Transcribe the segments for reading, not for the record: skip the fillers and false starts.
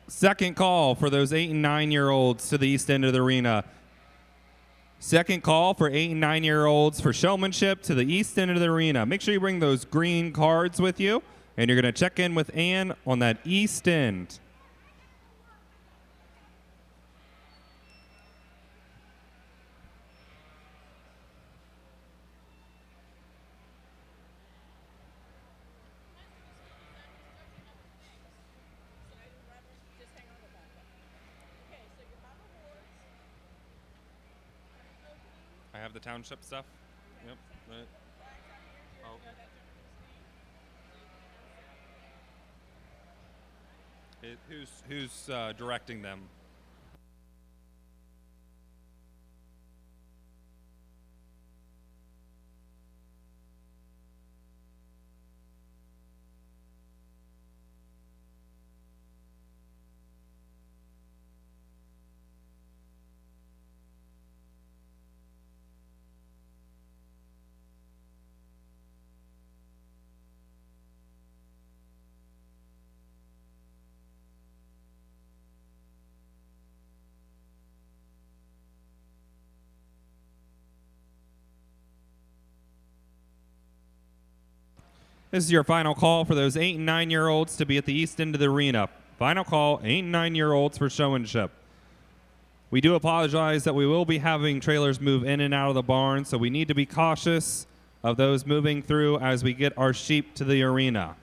Second call for those 8 and 9-year-olds to the east end of the arena. Second call for 8 and 9-year-olds for Showmanship to the east end of the arena. Make sure you bring those green cards with you, and you're going to check in with Ann on that east end. I have the township stuff. Yep. Right. Oh. Who's directing them? This is your final call for those 8 and 9-year-olds to be at the east end of the arena. Final call, 8 and 9-year-olds for Showmanship. We do apologize that we will be having trailers move in and out of the barn, so we need to be cautious of those moving through as we get our sheep to the arena.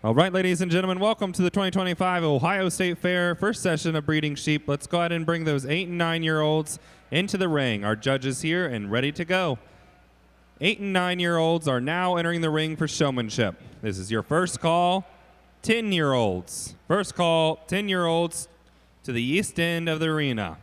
All right, ladies and gentlemen, welcome to the 2025 Ohio State Fair first session of breeding sheep. Let's go ahead and bring those 8 and 9-year-olds into the ring. Our judges here and ready to go. 8 and 9-year-olds are now entering the ring for Showmanship. This is your first call, 10-year-olds. First call, 10-year-olds to the east end of the arena.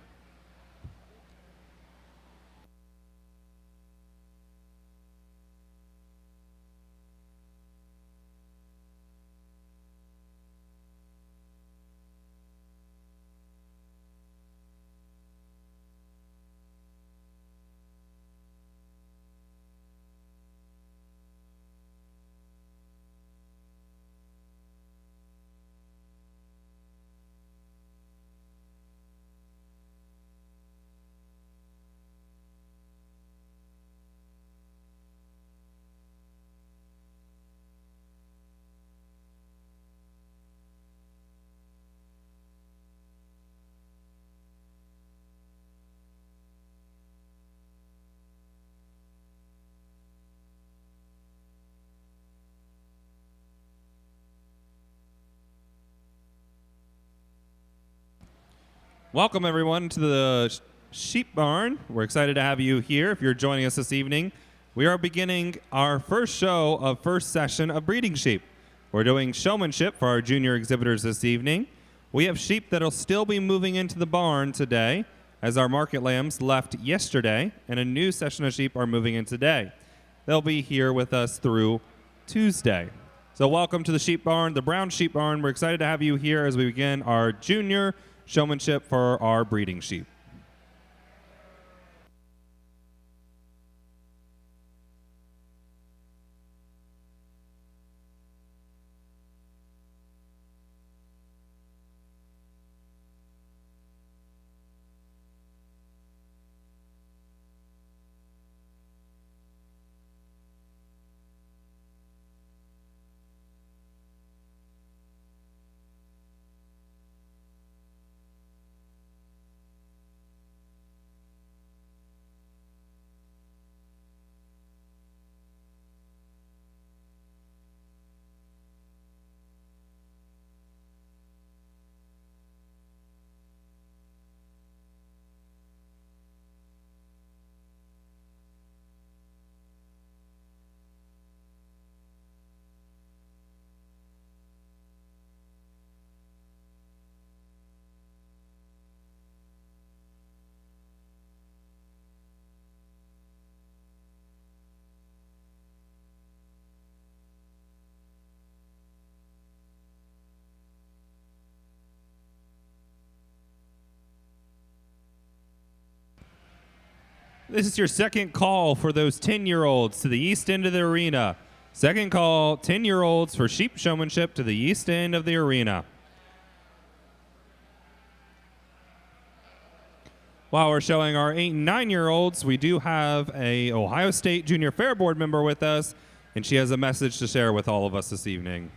Welcome, everyone, to the Sheep Barn. We're excited to have you here if you're joining us this evening. We are beginning our first show of first session of breeding sheep. We're doing showmanship for our junior exhibitors this evening. We have sheep that'll still be moving into the barn today, as our market lambs left yesterday, and a new session of sheep are moving in today. They'll be here with us through Tuesday. So welcome to the Sheep Barn, the Brown Sheep Barn. We're excited to have you here as we begin our junior showmanship for our breeding sheep. This is your second call for those 10-year-olds to the east end of the arena. Second call, 10-year-olds for sheep showmanship to the east end of the arena. While we're showing our 8 and 9-year-olds, we do have a Ohio State Junior Fair Board member with us, and she has a message to share with all of us this evening.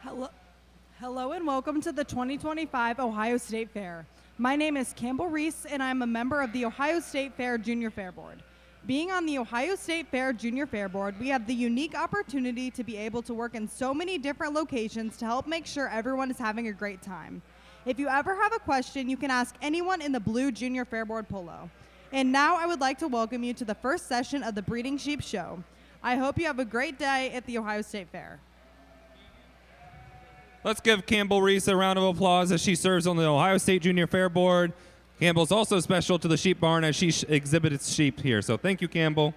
Hello and welcome to the 2025 Ohio State Fair. My name is Campbell Reese, and I'm a member of the Ohio State Fair Junior Fair Board. Being on the Ohio State Fair Junior Fair Board, we have the unique opportunity to be able to work in so many different locations to help make sure everyone is having a great time. If you ever have a question, you can ask anyone in the blue Junior Fair Board polo. And now I would like to welcome you to the first session of the Breeding Sheep Show. I hope you have a great day at the Ohio State Fair. Let's give Campbell Reese a round of applause as she serves on the Ohio State Junior Fair Board. Campbell's also special to the Sheep Barn as she exhibits sheep here. So thank you, Campbell.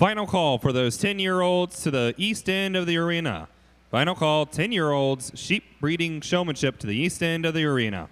Final call for those 10-year-olds to the east end of the arena. Final call, 10-year-olds, sheep breeding showmanship to the east end of the arena.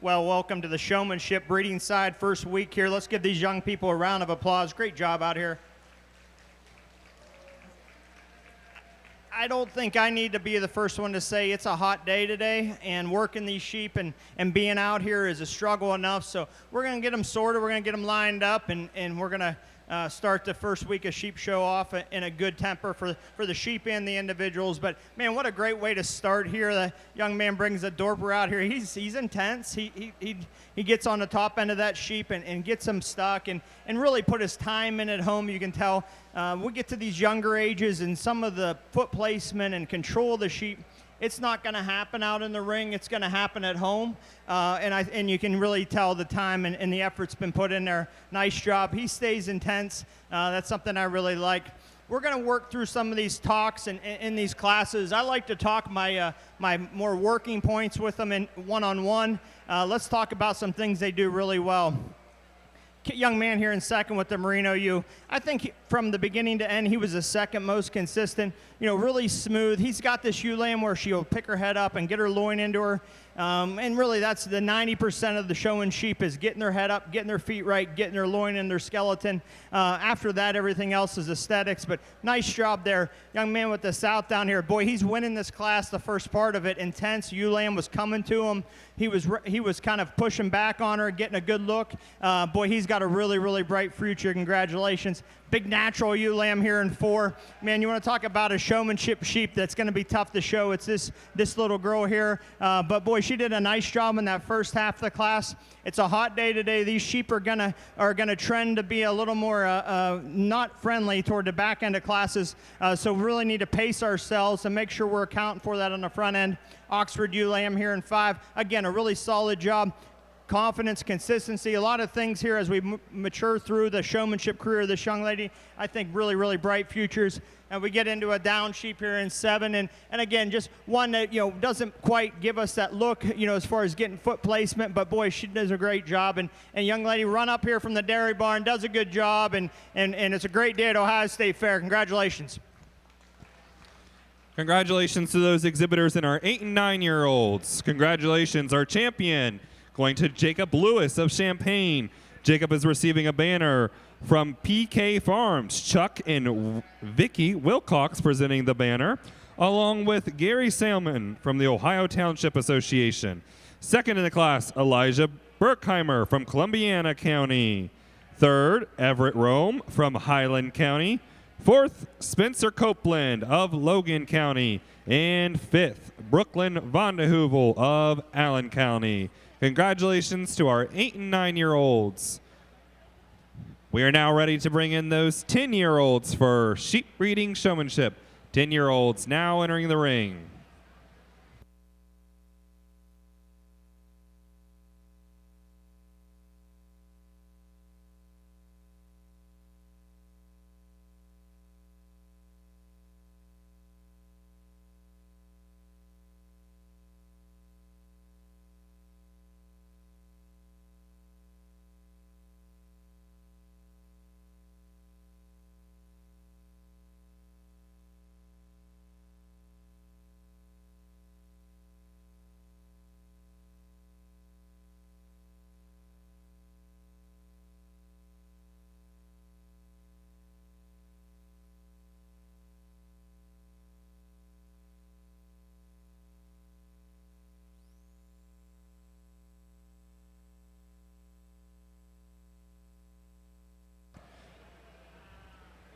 Well, welcome to the Showmanship breeding side first week here. Let's give these young people a round of applause. Great job out here. I don't think I need to be the first one to say it's a hot day today, and working these sheep and being out here is a struggle enough. So we're going to get them sorted, we're going to get them lined up, and we're going to start the first week of sheep show off in a good temper for the sheep and the individuals. But man, what a great way to start here. The young man brings the Dorper out here. He's intense. He gets on the top end of that sheep and gets him stuck and really put his time in at home. You can tell we get to these younger ages and some of the foot placement and control of the sheep, it's not going to happen out in the ring. It's going to happen at home. And you can really tell the time and the effort's been put in there. Nice job. He stays intense. That's something I really like. We're going to work through some of these talks in these classes. I like to talk my more working points with them in one-on-one. Let's talk about some things they do really well. Young man here in second with the Merino ewe. I think from the beginning to end, he was the second most consistent, really smooth. He's got this ewe lamb where she'll pick her head up and get her loin into her. And really that's the 90% of the showing sheep is getting their head up, getting their feet right, getting their loin in their skeleton. After that, everything else is aesthetics, but nice job there. Young man with the South down here. Boy, he's winning this class, the first part of it. Intense. Ewe lamb was coming to him. He was kind of pushing back on her, getting a good look. Boy, he's got a really, really bright future. Congratulations. Big natural ewe lamb here in 4. Man, you want to talk about a showmanship sheep that's going to be tough to show. It's this little girl here. But boy, she did a nice job in that first half of the class. It's a hot day today. These sheep are gonna trend to be a little more not friendly toward the back end of classes. So we really need to pace ourselves and make sure we're accounting for that on the front end. Oxford ewe lamb here in 5. Again, a really solid job. Confidence, consistency, a lot of things here as we mature through the showmanship career of this young lady. I think really, really bright futures. And we get into a down sheep here in 7. And again, just one that, doesn't quite give us that look, as far as getting foot placement. But boy, she does a great job. And young lady run up here from the dairy barn, does a good job. And it's a great day at Ohio State Fair. Congratulations. Congratulations to those exhibitors and our 8 and 9-year-olds. Congratulations, our champion, going to Jacob Lewis of Champaign. Jacob is receiving a banner from PK Farms. Chuck and Vicky Wilcox presenting the banner, along with Gary Salmon from the Ohio Township Association. Second in the class, Elijah Berkheimer from Columbiana County. Third, Everett Rome from Highland County. Fourth, Spencer Copeland of Logan County. And fifth, Brooklyn Vonderheuvel of Allen County. Congratulations to our 8 and 9-year-olds. We are now ready to bring in those 10-year-olds for sheep breeding showmanship. 10-year-olds now entering the ring.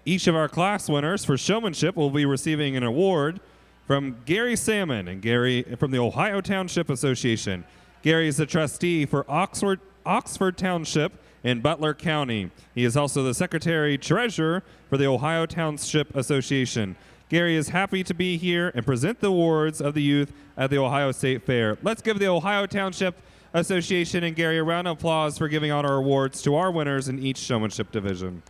Each of our class winners for showmanship will be receiving an award from Gary Salmon and Gary from the Ohio Township Association. Gary is the trustee for Oxford Township in Butler County. He is also the secretary-treasurer for the Ohio Township Association. Gary is happy to be here and present the awards of the youth at the Ohio State Fair. Let's give the Ohio Township Association and Gary a round of applause for giving out our awards to our winners in each showmanship division.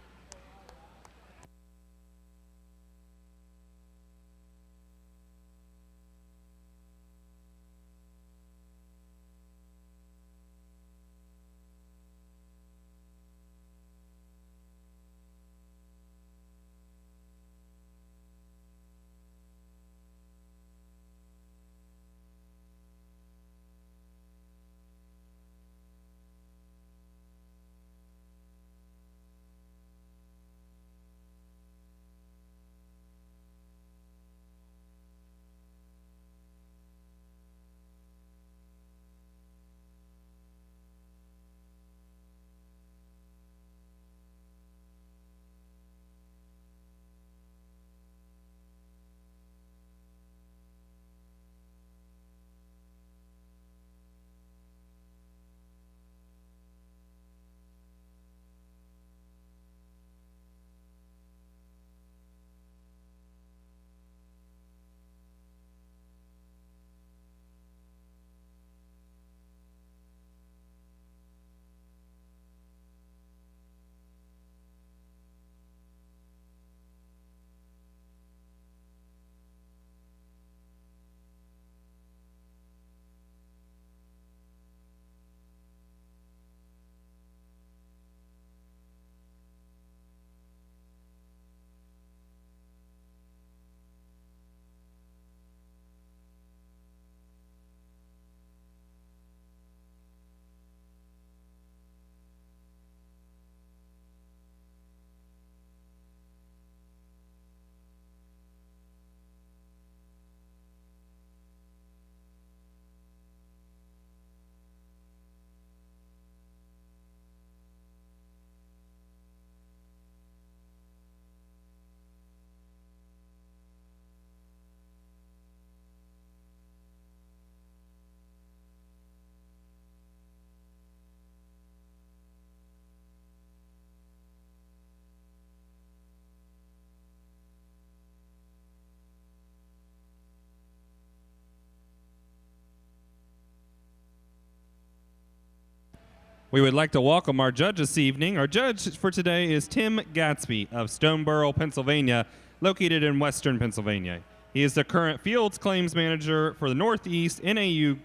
We would like to welcome our judge this evening. Our judge for today is Tim Gatsby of Stoneboro, Pennsylvania, located in western Pennsylvania. He is the current Fields Claims Manager for the Northeast NAU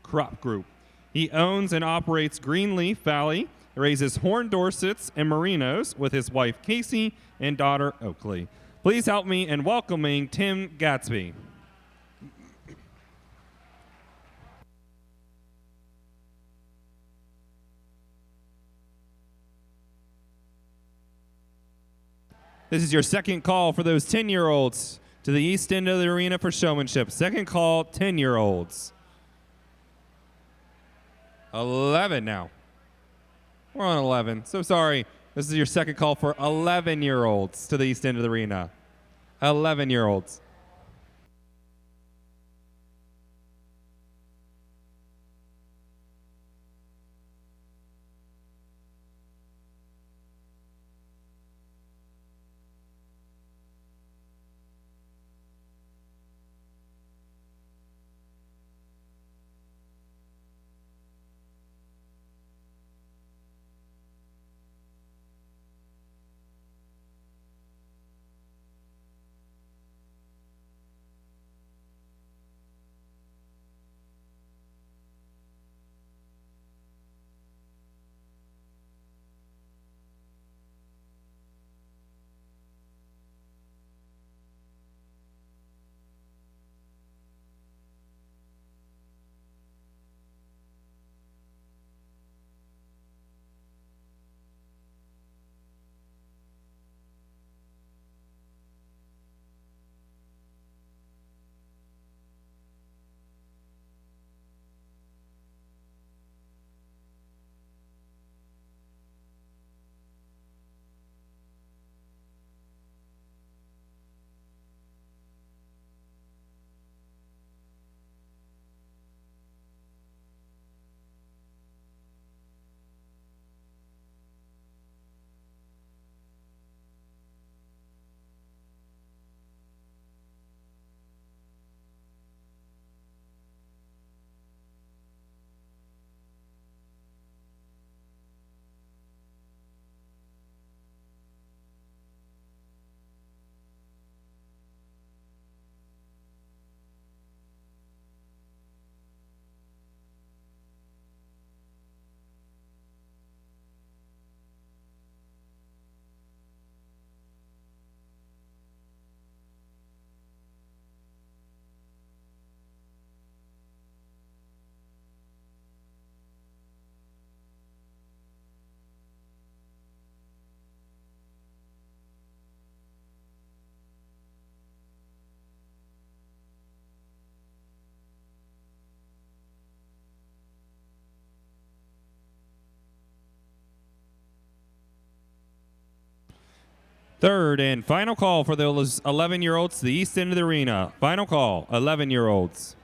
Crop Group. He owns and operates Greenleaf Valley, raises Horn Dorsets and Merinos with his wife Casey and daughter Oakley. Please help me in welcoming Tim Gatsby. This is your second call for those 10-year-olds to the east end of the arena for showmanship. Second call, 10-year-olds. 11 now. We're on 11. So sorry. This is your second call for 11-year-olds to the east end of the arena. 11-year-olds. Third and final call for those 11-year-olds to the east end of the arena. Final call, 11-year-olds.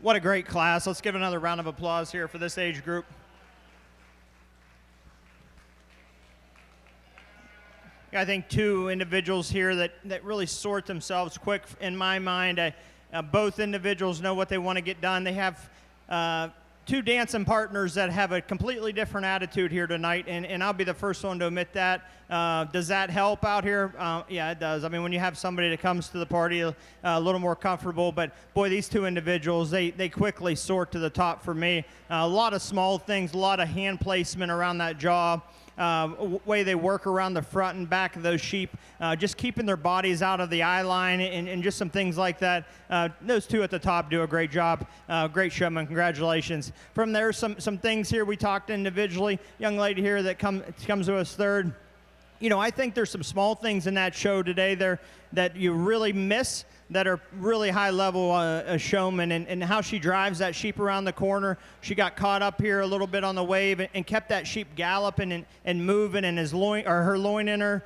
What a great class. Let's give another round of applause here for this age group. I think two individuals here that really sort themselves quick in my mind. Both individuals know what they want to get done. They have two dancing partners that have a completely different attitude here tonight, and I'll be the first one to admit that. Does that help out here? Yeah, it does. I mean, when you have somebody that comes to the party a little more comfortable, but boy, these two individuals, they quickly sort to the top for me. A lot of small things, a lot of hand placement around that jaw, way they work around the front and back of those sheep, just keeping their bodies out of the eye line and just some things like that. Those two at the top do a great job. Great showman. Congratulations. From there, some things here we talked individually. Young lady here that comes to us third. I think there's some small things in that show today there that you really miss that are really high level showman, and how she drives that sheep around the corner. She got caught up here a little bit on the wave and kept that sheep galloping and moving, and her loin in her.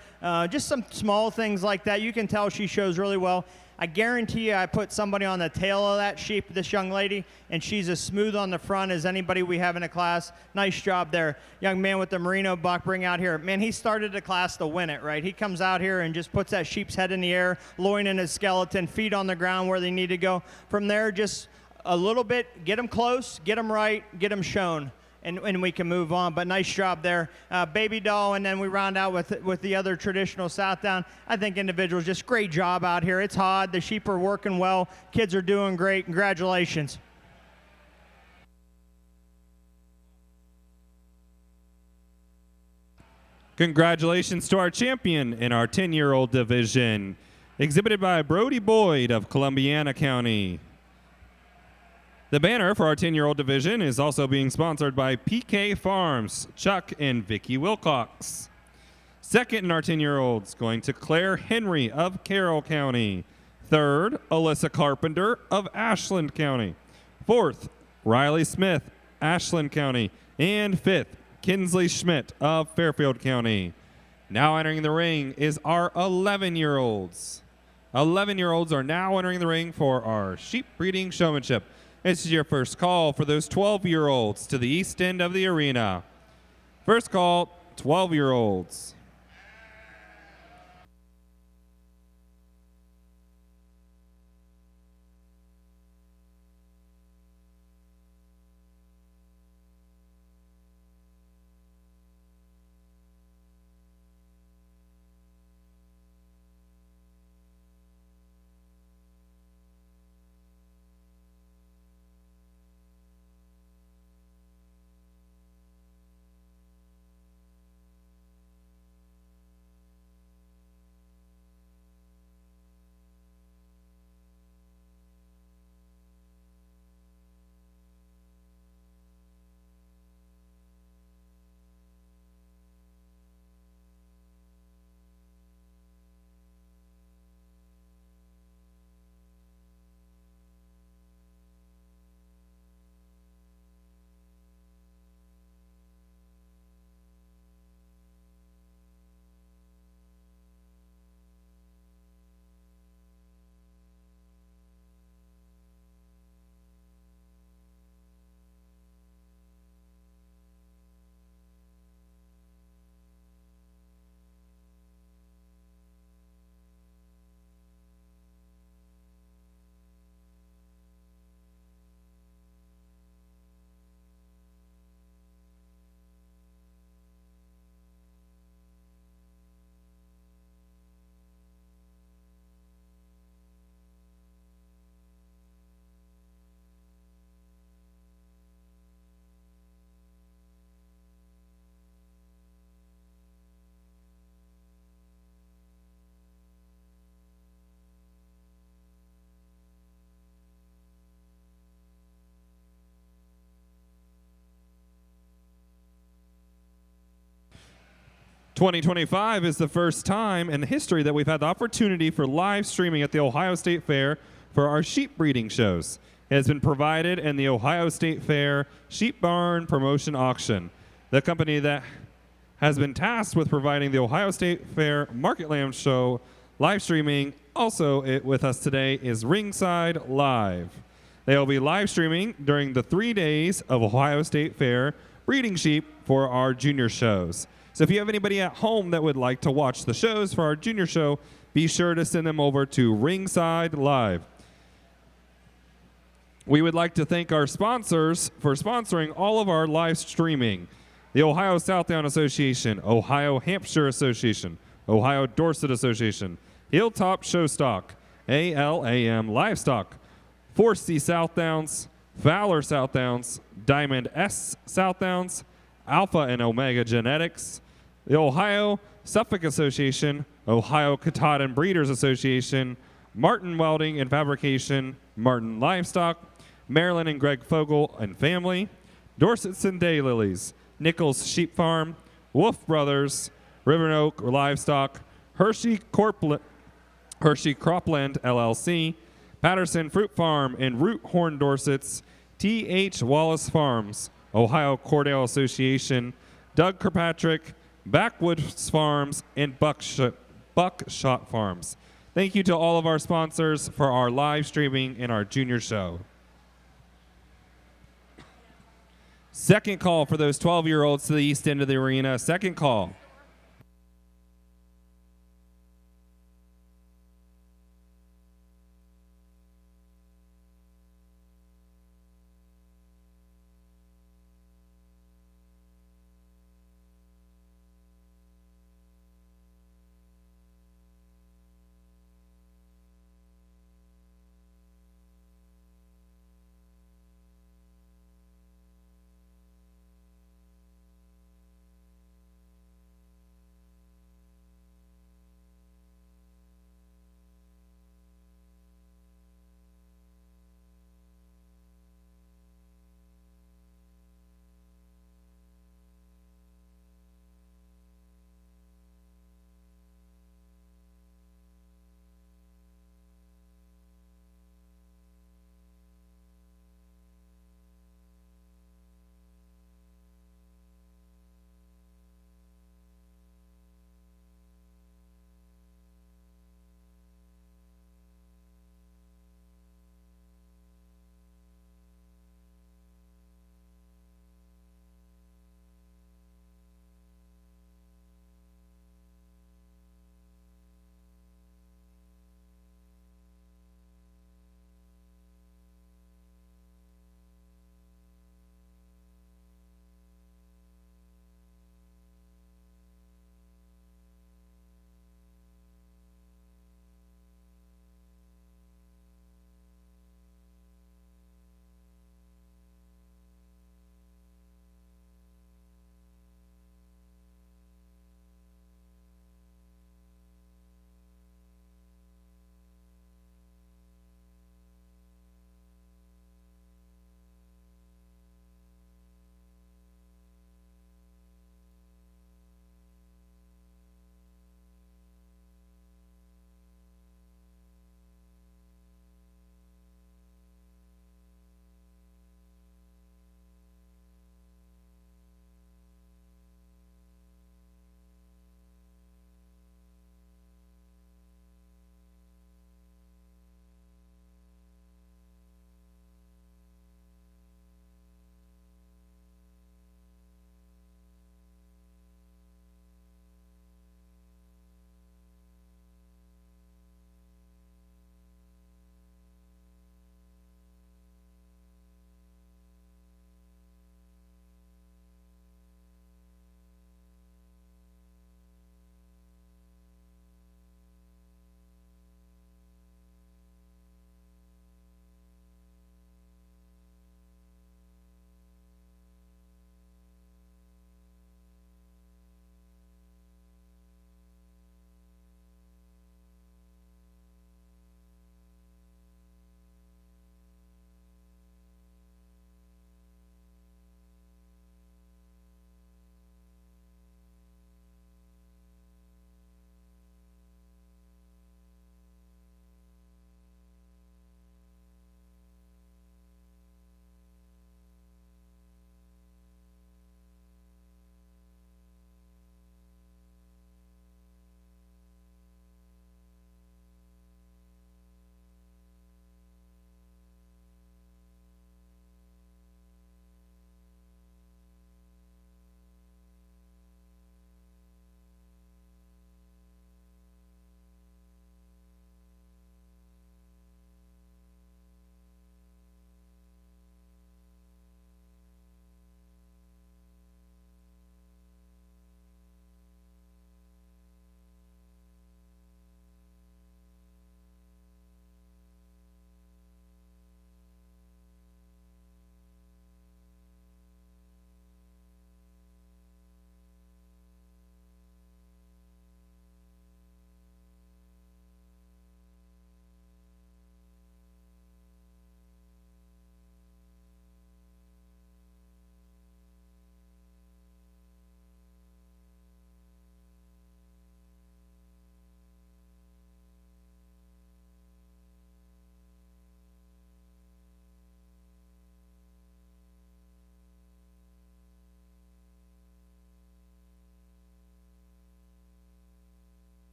Just some small things like that. You can tell she shows really well. I guarantee you I put somebody on the tail of that sheep, this young lady, and she's as smooth on the front as anybody we have in a class. Nice job there. Young man with the merino buck bring out here. Man, he started the class to win it, right? He comes out here and just puts that sheep's head in the air, loin in his skeleton, feet on the ground where they need to go. From there, just a little bit, get them close, get them right, get them shown. And we can move on, but nice job there. Baby doll, and then we round out with the other traditional Southdown. I think individuals, just great job out here. It's hot. The sheep are working well. Kids are doing great. Congratulations. Congratulations to our champion in our 10-year-old division, exhibited by Brody Boyd of Columbiana County. The banner for our 10-year-old division is also being sponsored by PK Farms, Chuck and Vicky Wilcox. Second in our 10-year-olds going to Claire Henry of Carroll County. Third, Alyssa Carpenter of Ashland County. Fourth, Riley Smith, Ashland County. And fifth, Kinsley Schmidt of Fairfield County. Now entering the ring is our 11-year-olds. 11-year-olds are now entering the ring for our sheep breeding showmanship. This is your first call for those 12-year-olds to the east end of the arena. First call, 12-year-olds. '25 is the first time in history that we've had the opportunity for live streaming at the Ohio State Fair for our sheep breeding shows. It has been provided in the Ohio State Fair Sheep Barn Promotion Auction. The company that has been tasked with providing the Ohio State Fair Market Lamb Show live streaming also with us today is Ringside Live. They will be live streaming during the 3 days of Ohio State Fair breeding sheep for our junior shows. So if you have anybody at home that would like to watch the shows for our junior show, be sure to send them over to Ringside Live. We would like to thank our sponsors for sponsoring all of our live streaming. The Ohio Southdown Association, Ohio Hampshire Association, Ohio Dorset Association, Hilltop Showstock, ALAM Livestock, Forsey Southdowns, Fowler Southdowns, Diamond S Southdowns, Alpha and Omega Genetics, the Ohio Suffolk Association, Ohio Katahdin Breeders Association, Martin Welding and Fabrication, Martin Livestock, Marilyn and Greg Fogel and Family, Dorset's and Daylilies, Nichols Sheep Farm, Wolf Brothers, River Oak Livestock, Hershey Cropland LLC, Patterson Fruit Farm and Root Horn Dorsets, T.H. Wallace Farms, Ohio Cordell Association, Doug Kirkpatrick, Backwoods Farms, and Buckshot Farms. Thank you to all of our sponsors for our live streaming and our junior show. Second call for those 12-year-olds to the east end of the arena. Second call.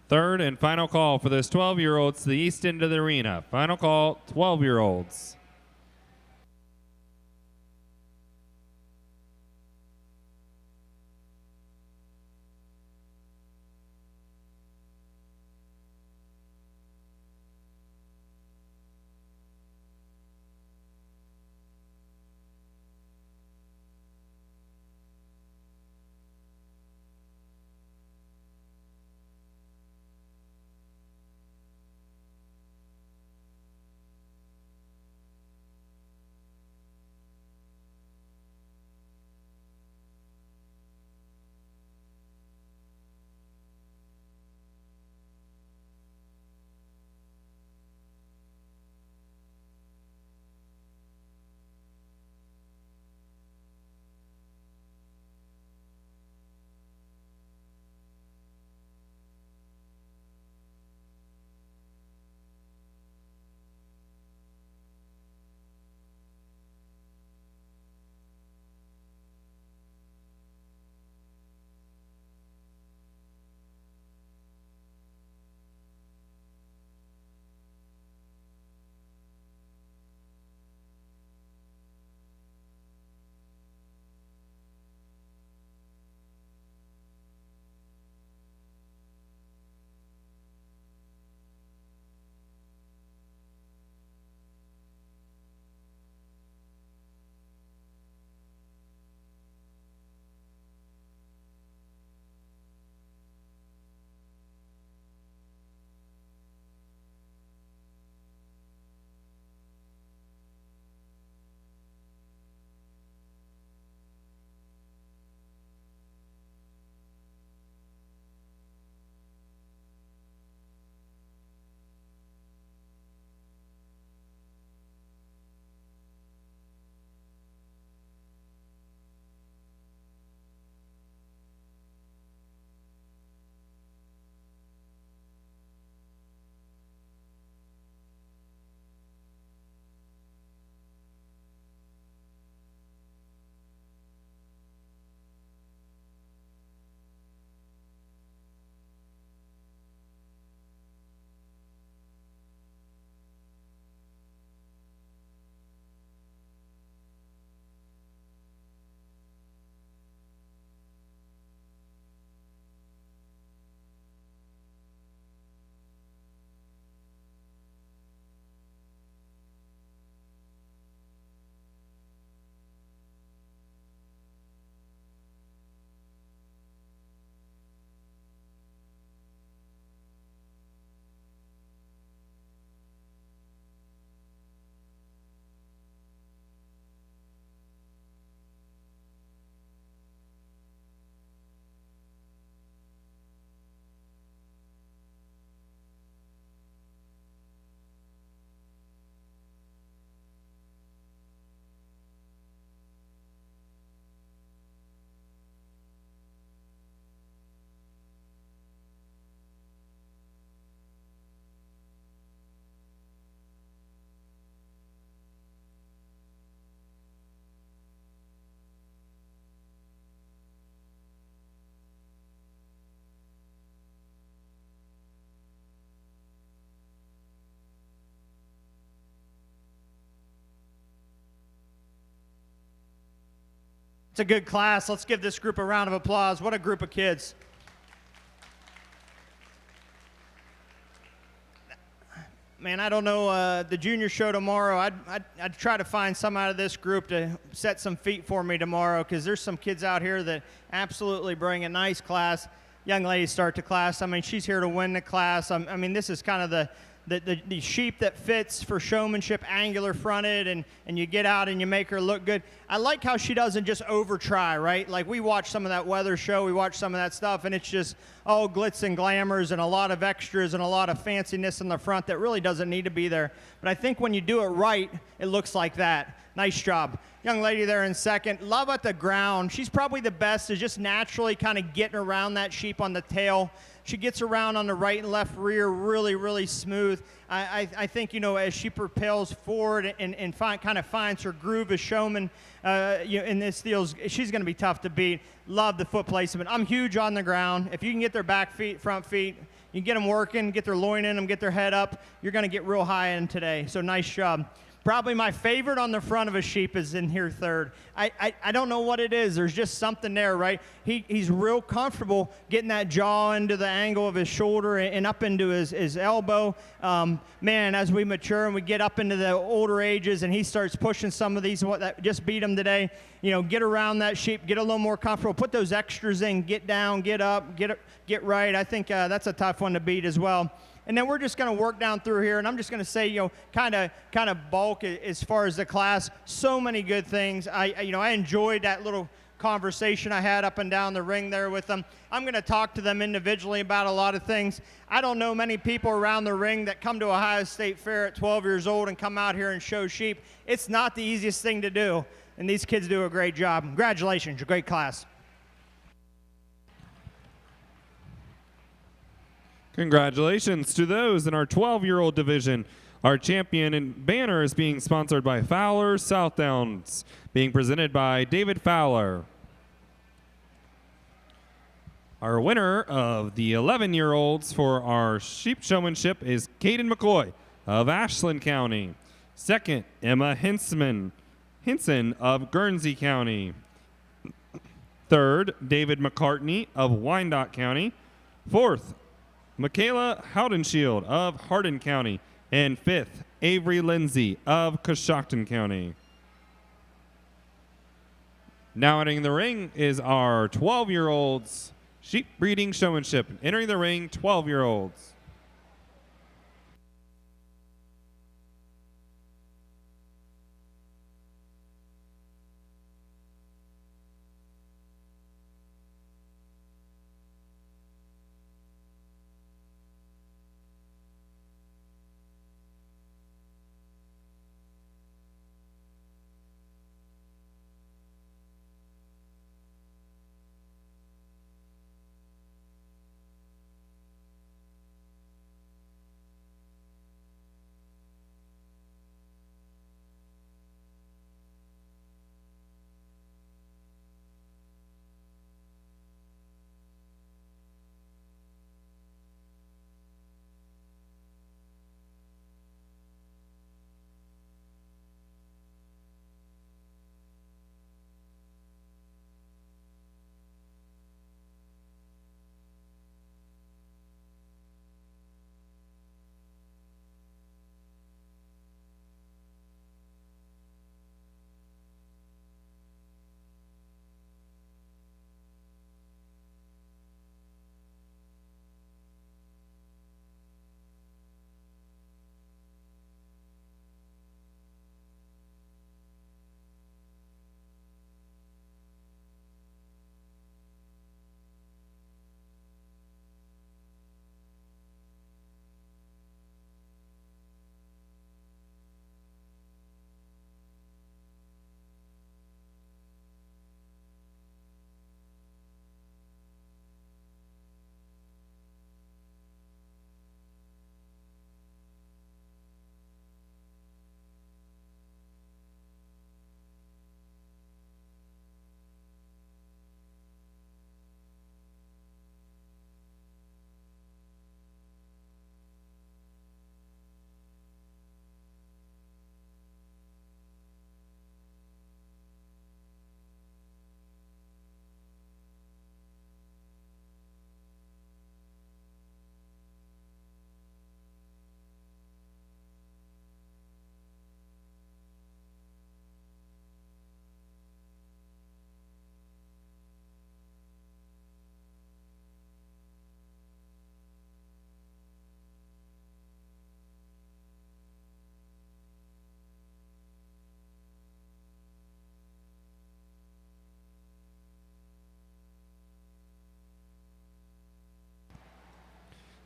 Third and final call for those 12-year-olds to the east end of the arena. Final call, 12-year-olds. It's a good class. Let's give this group a round of applause. What a group of kids. Man, I don't know, the junior show tomorrow, I'd try to find some out of this group to set some feet for me tomorrow, because there's some kids out here that absolutely bring a nice class. Young lady start the class. I mean, she's here to win the class. I mean, this is kind of the sheep that fits for showmanship, angular fronted, and you get out and you make her look good. I like how she doesn't just over try, right? Like, we watch some of that weather show, we watch some of that stuff, and it's just all glitz and glamours and a lot of extras and a lot of fanciness in the front that really doesn't need to be there. But I think when you do it right, it looks like that. Nice job. Young lady there in second. Love at the ground. She's probably the best, is just naturally kind of getting around that sheep on the tail. She gets around on the right and left rear really, really smooth. I think, you know, as she propels forward and kind of finds her groove as showman, in this deal, she's going to be tough to beat. Love the foot placement. I'm huge on the ground. If you can get their back feet, front feet, You get them working, get their loin in them, get their head up, you're going to get real high in today. So nice job. Probably my favorite on the front of a sheep is in here third. I don't know what it is. There's just something there, right? He's real comfortable getting that jaw into the angle of his shoulder and up into his elbow. Man, as we mature and we get up into the older ages and he starts pushing some of these, that just beat him today, get around that sheep, get a little more comfortable, put those extras in, get down, get up, get right. I think that's a tough one to beat as well. And then we're just going to work down through here, and I'm just going to say, kind of bulk as far as the class. So many good things. I enjoyed that little conversation I had up and down the ring there with them. I'm going to talk to them individually about a lot of things. I don't know many people around the ring that come to Ohio State Fair at 12 years old and come out here and show sheep. It's not the easiest thing to do, and these kids do a great job. Congratulations, a great class. Congratulations to those in our 12-year-old division. Our champion and banner is being sponsored by Fowler Southdowns, being presented by David Fowler. Our winner of the 11-year-olds for our sheep showmanship is Caden McCoy of Ashland County. Second, Emma Hinson of Guernsey County. Third, David McCartney of Wyandotte County. Fourth, Michaela Houdenshield of Hardin County. And fifth, Avery Lindsay of Coshocton County. Now entering the ring is our 12-year-olds sheep breeding showmanship. Entering the ring, 12-year-olds.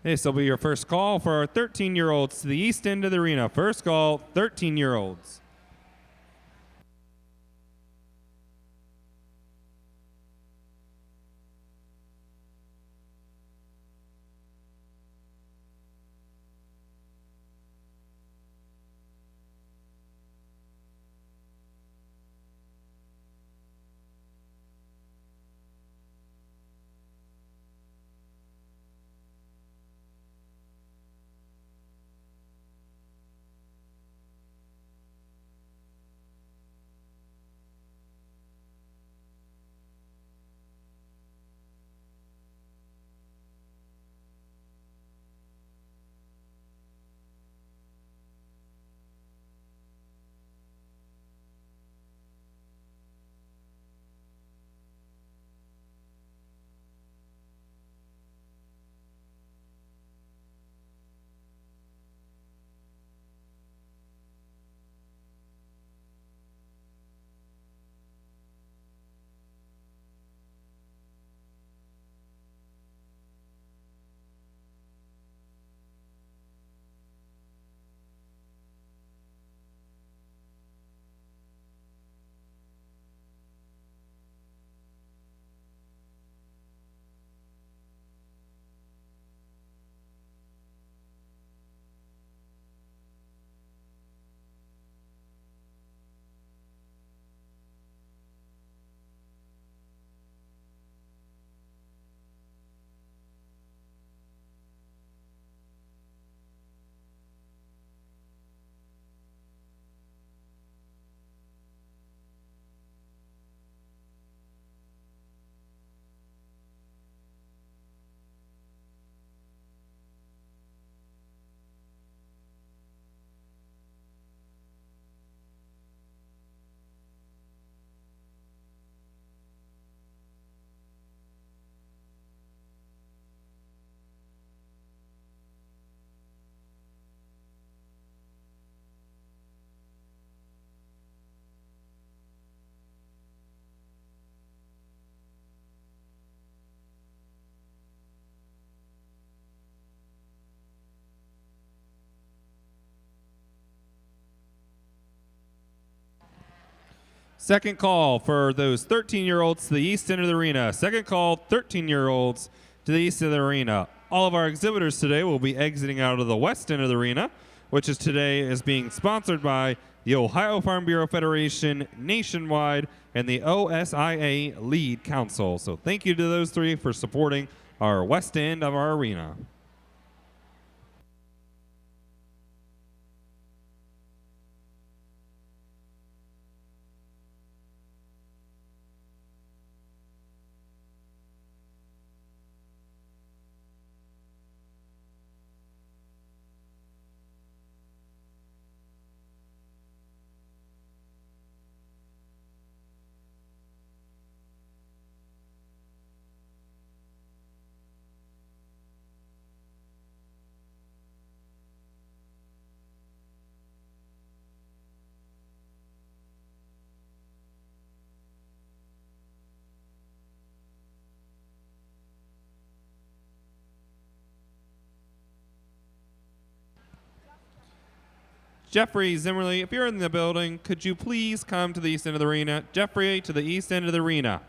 This will be your first call for our 13-year-olds to the east end of the arena. First call, 13-year-olds. Second call for those 13-year-olds to the east end of the arena. Second call, 13-year-olds to the east of the arena. All of our exhibitors today will be exiting out of the west end of the arena, which is being sponsored by the Ohio Farm Bureau Federation nationwide and the OSIA Lead Council. So thank you to those three for supporting our west end of our arena. Jeffrey Zimmerly, if you're in the building, could you please come to the east end of the arena? Jeffrey, to the east end of the arena.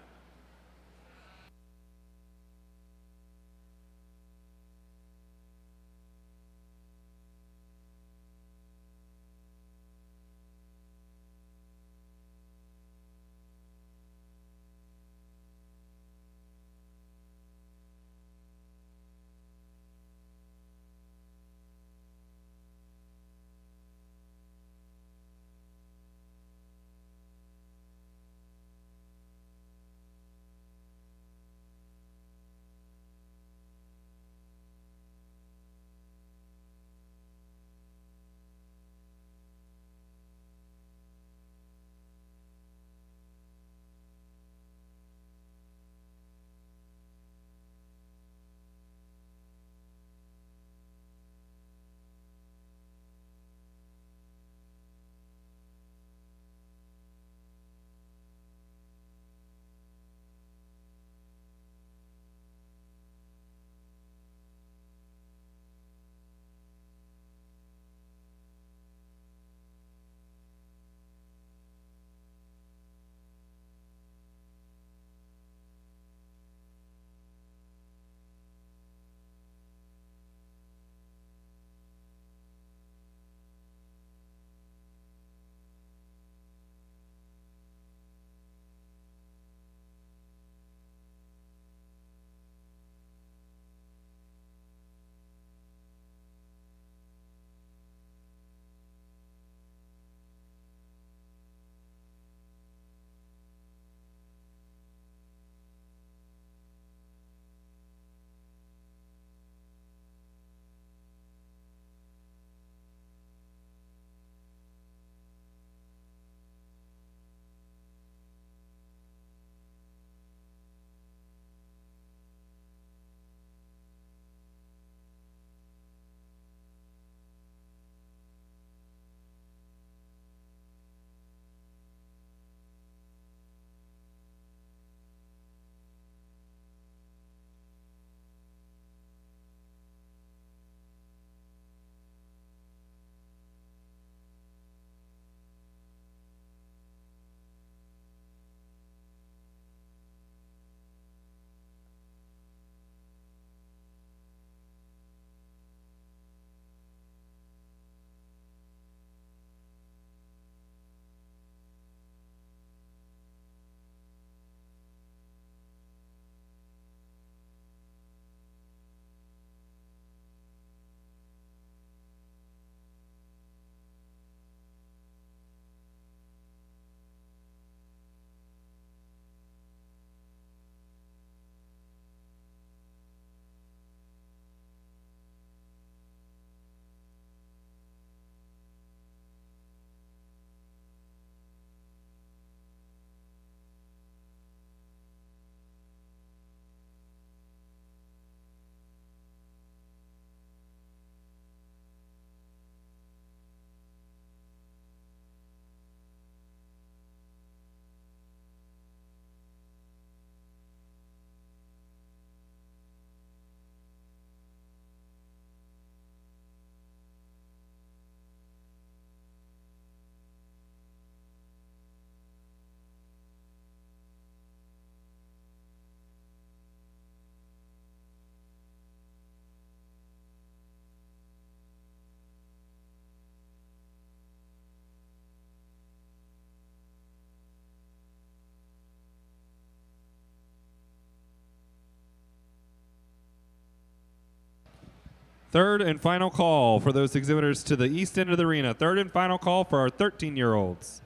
Third and final call for those exhibitors to the east end of the arena. Third and final call for our 13-year-olds.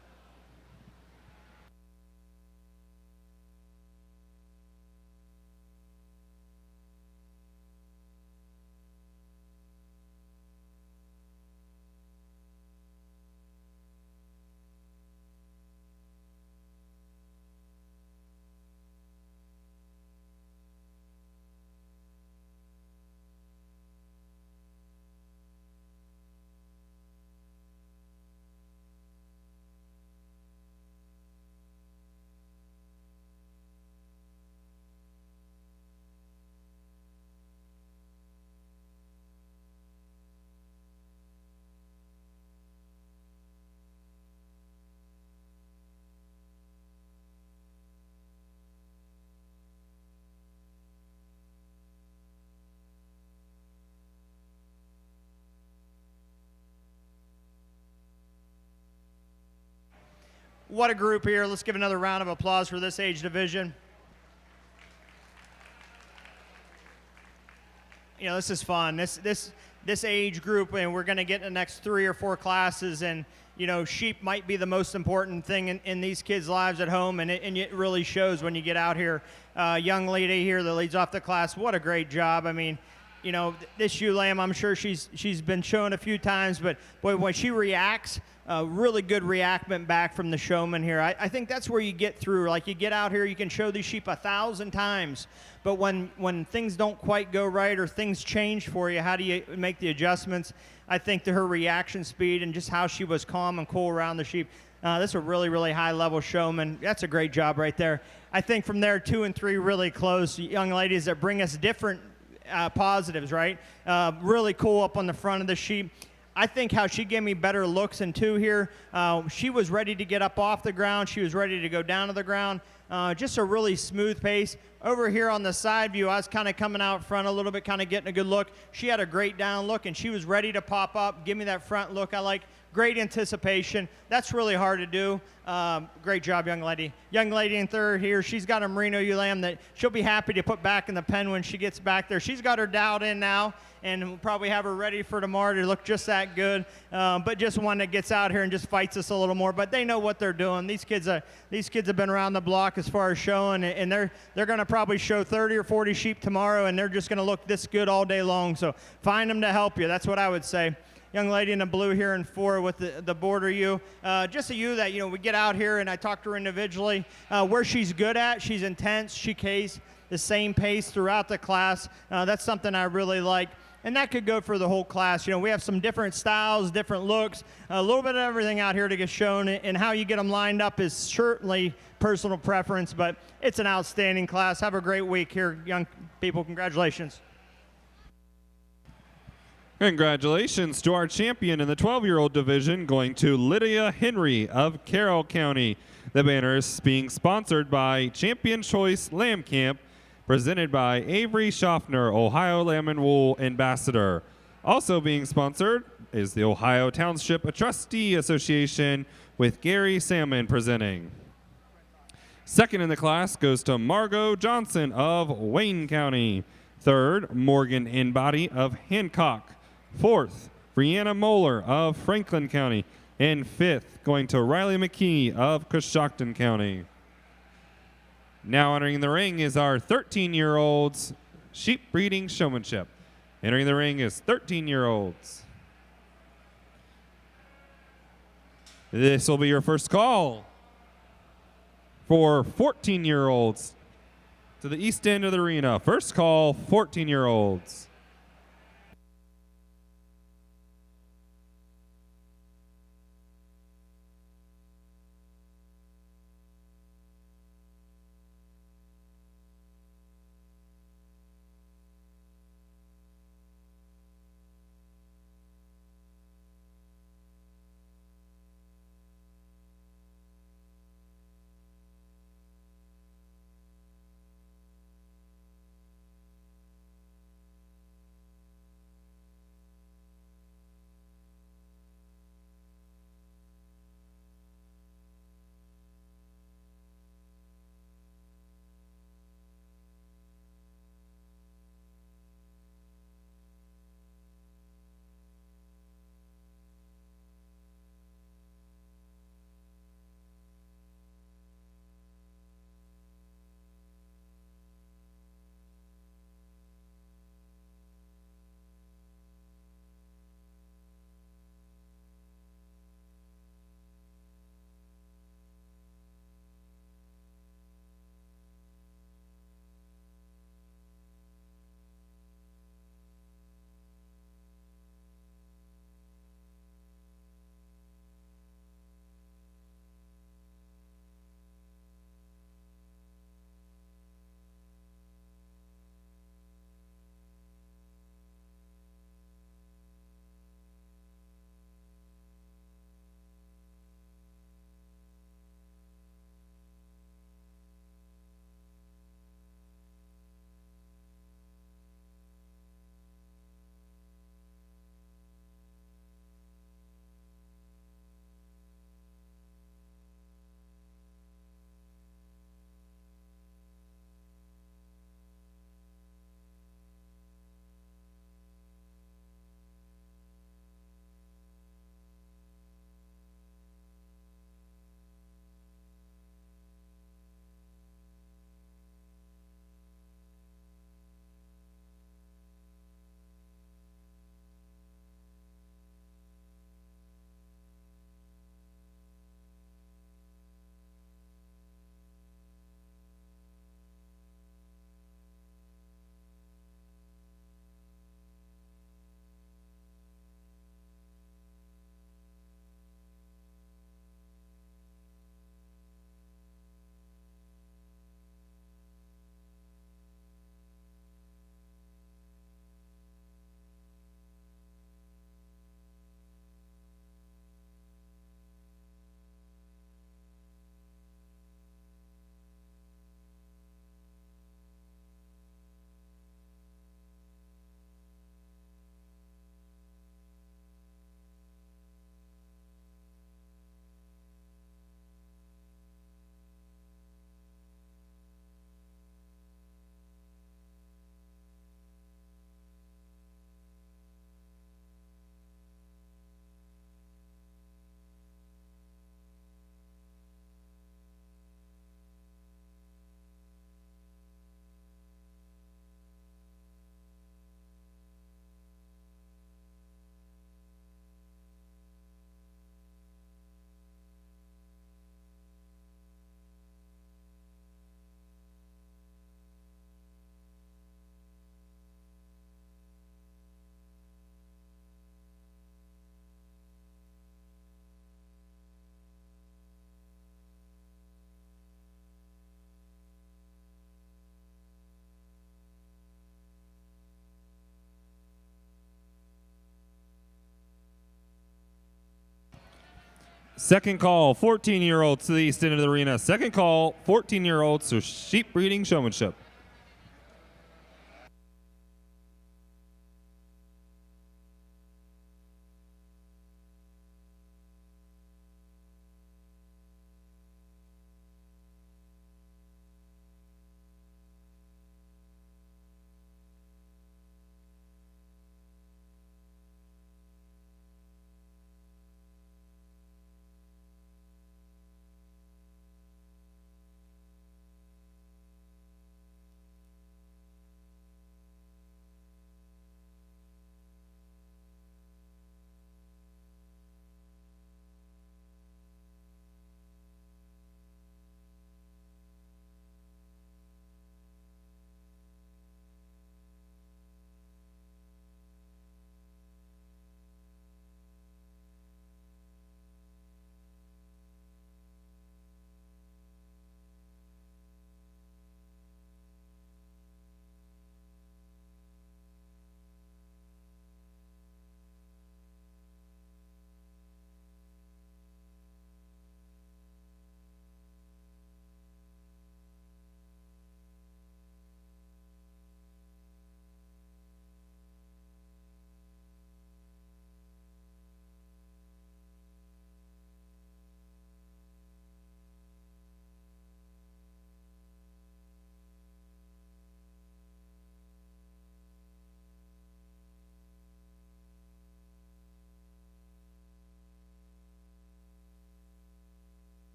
What a group here. Let's give another round of applause for this age division. You know, this is fun. This age group, and we're going to get in the next 3 or 4 classes, and you know, sheep might be the most important thing in these kids' lives at home, and it really shows when you get out here. Young lady here that leads off the class, what a great job. I mean, you know, this ewe lamb, I'm sure she's been shown a few times, but boy, when she reacts, really good reactment back from the showman here. I think that's where you get through. Like, you get out here, you can show these sheep 1,000 times, but when things don't quite go right or things change for you, how do you make the adjustments? I think to her reaction speed and just how she was calm and cool around the sheep, this is a really, really high-level showman. That's a great job right there. I think from there, 2 and 3 really close. Young ladies that bring us different positives, right? Really cool up on the front of the sheep. I think how she gave me better looks in 2 here. She was ready to get up off the ground. She was ready to go down to the ground. Just a really smooth pace. Over here on the side view, I was kind of coming out front a little bit, kind of getting a good look. She had a great down look, and she was ready to pop up, give me that front look I like. Great anticipation. That's really hard to do. Great job, young lady. Young lady in third here, she's got a merino ewe lamb that she'll be happy to put back in the pen when she gets back there. She's got her dialed in now, and we'll probably have her ready for tomorrow to look just that good. But just one that gets out here and just fights us a little more. But they know what they're doing. These kids have been around the block as far as showing, and they're going to probably show 30 or 40 sheep tomorrow, and they're just going to look this good all day long. So find them to help you. That's what I would say. Young lady in the blue here in 4 with the border ewe. Just a ewe that, you know, we get out here and I talk to her individually. Where she's good at, she's intense. She carries the same pace throughout the class. That's something I really like. And that could go for the whole class. You know, we have some different styles, different looks, a little bit of everything out here to get shown. And how you get them lined up is certainly personal preference, but it's an outstanding class. Have a great week here, young people. Congratulations. Congratulations to our champion in the 12-year-old division, going to Lydia Henry of Carroll County. The banner is being sponsored by Champion Choice Lamb Camp, presented by Avery Schaffner, Ohio Lamb and Wool Ambassador. Also being sponsored is the Ohio Township Trustee Association, with Gary Salmon presenting. Second in the class goes to Margot Johnson of Wayne County. Third, Morgan Inbody of Hancock. Fourth, Brianna Moeller of Franklin County. And fifth, going to Riley McKee of Coshocton County. Now entering the ring is our 13-year-olds sheep breeding showmanship. Entering the ring is 13-year-olds. This will be your first call for 14-year-olds to the east end of the arena. First call, 14-year-olds. Second call, 14-year-olds to the east end of the arena. Second call, 14-year-olds to sheep breeding showmanship.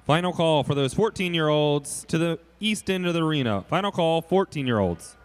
Final call for those 14-year-olds to the east end of the arena. Final call, 14-year-olds.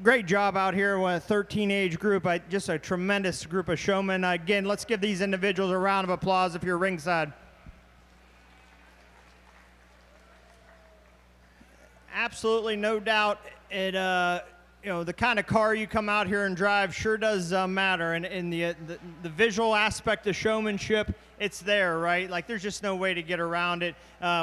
Great job out here with a 13 age group. Just a tremendous group of showmen. Again, let's give these individuals a round of applause if you're ringside. Absolutely no doubt it the kind of car you come out here and drive sure does matter, and in the visual aspect of showmanship, it's there, right? Like there's just no way to get around it.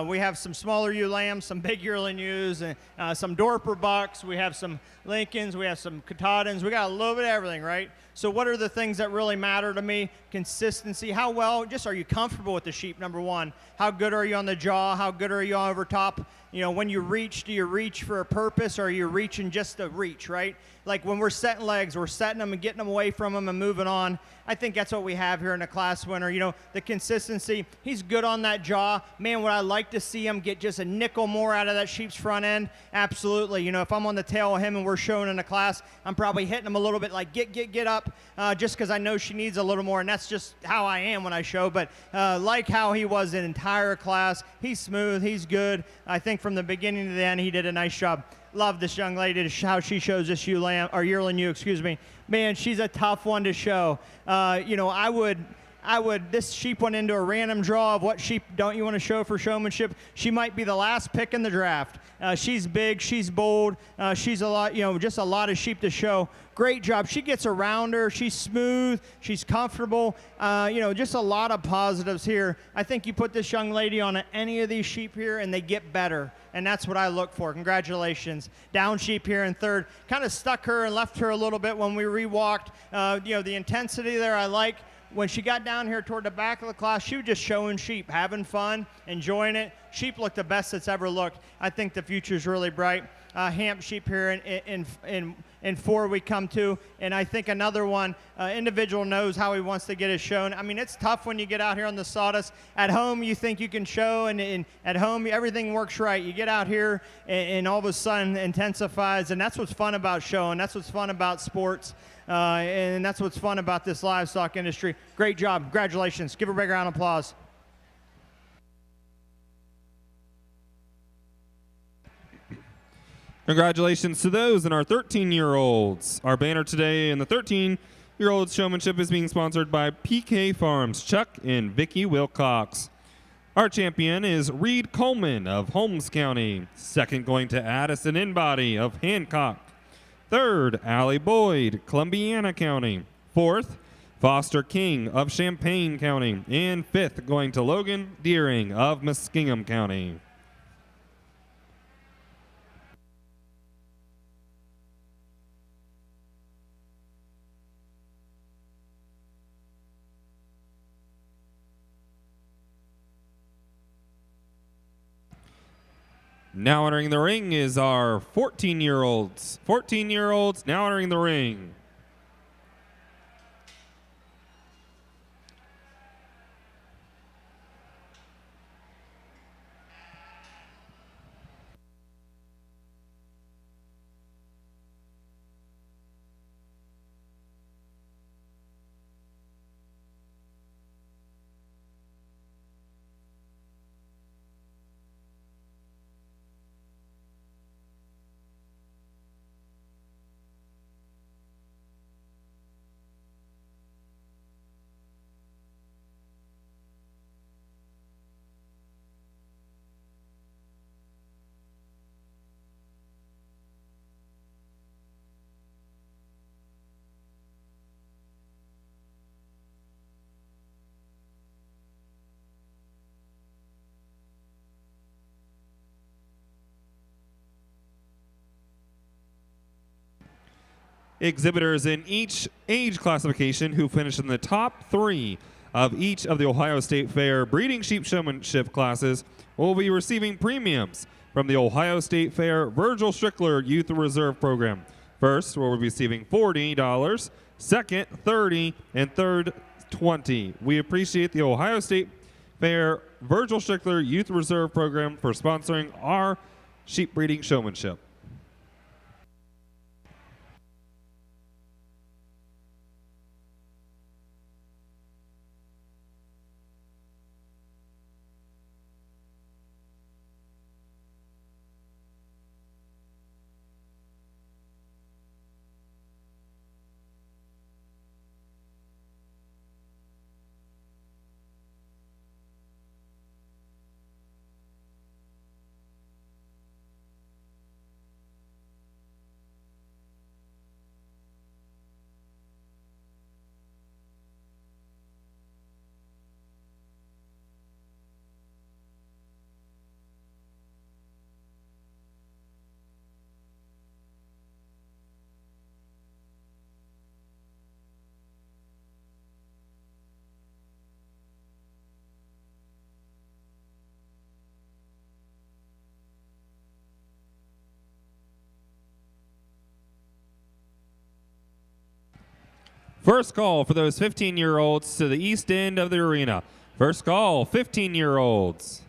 We have some smaller ewe lambs, some big yearling ewes, and some Dorper bucks. We have some Lincolns. We have some Katahdins. We got a little bit of everything, right? So what are the things that really matter to me? Consistency. How well, just are you comfortable with the sheep, number one? How good are you on the jaw? How good are you over top? You know, when you reach, do you reach for a purpose, or are you reaching just to reach, right? Like when we're setting legs, we're setting them and getting them away from them and moving on. I think that's what we have here in the class winner. You know, the consistency. He's good on that jaw. Man, would I like to see him get just a nickel more out of that sheep's front end? Absolutely. You know, if I'm on the tail of him and we're showing in the class, I'm probably hitting him a little bit like, get up, just because I know she needs a little more, and that's just how I am when I show. But like how he was in entire class, he's smooth, he's good. I think from the beginning to the end, he did a nice job. Love this young lady, how she shows this ewe lamb, or yearling ewe, excuse me. Man, she's a tough one to show. You know, this sheep went into a random draw of what sheep don't you want to show for showmanship. She might be the last pick in the draft. She's big, she's bold, she's a lot, you know, just a lot of sheep to show. Great job. She gets around her. She's smooth. She's comfortable. You know, just a lot of positives here. I think you put this young lady on any of these sheep here and they get better. And that's what I look for. Congratulations. Down sheep here in third. Kind of stuck her and left her a little bit when we re-walked. You know, the intensity there I like. When she got down here toward the back of the class, she was just showing sheep, having fun, enjoying it. Sheep looked the best it's ever looked. I think the future's really bright. Hamp sheep here in and 4 we come to. And I think another one, individual knows how he wants to get it shown. I mean, it's tough when you get out here on the sawdust. At home, you think you can show, and at home, everything works right. You get out here, and all of a sudden intensifies, and that's what's fun about showing. That's what's fun about sports, and that's what's fun about this livestock industry. Great job. Congratulations. Give a big round of applause. Congratulations to those and our 13-year-olds. Our banner today in the 13-year-old showmanship is being sponsored by PK Farms, Chuck and Vicki Wilcox. Our champion is Reed Coleman of Holmes County. Second going to Addison Inbody of Hancock. Third, Allie Boyd, Columbiana County. Fourth, Foster King of Champaign County. And fifth going to Logan Deering of Muskingum County. Now entering the ring is our 14-year-olds. 14-year-olds now entering the ring. Exhibitors in each age classification who finished in the top 3 of each of the Ohio State Fair breeding sheep showmanship classes will be receiving premiums from the Ohio State Fair Virgil Strickler Youth Reserve Program. First, we'll be receiving $40, second, $30, and third, $20. We appreciate the Ohio State Fair Virgil Strickler Youth Reserve Program for sponsoring our sheep breeding showmanship. First call for those 15-year-olds to the east end of the arena. First call, 15-year-olds.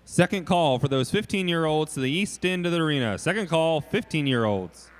Second call for those 15-year-olds to the east end of the arena. Second call, 15-year-olds.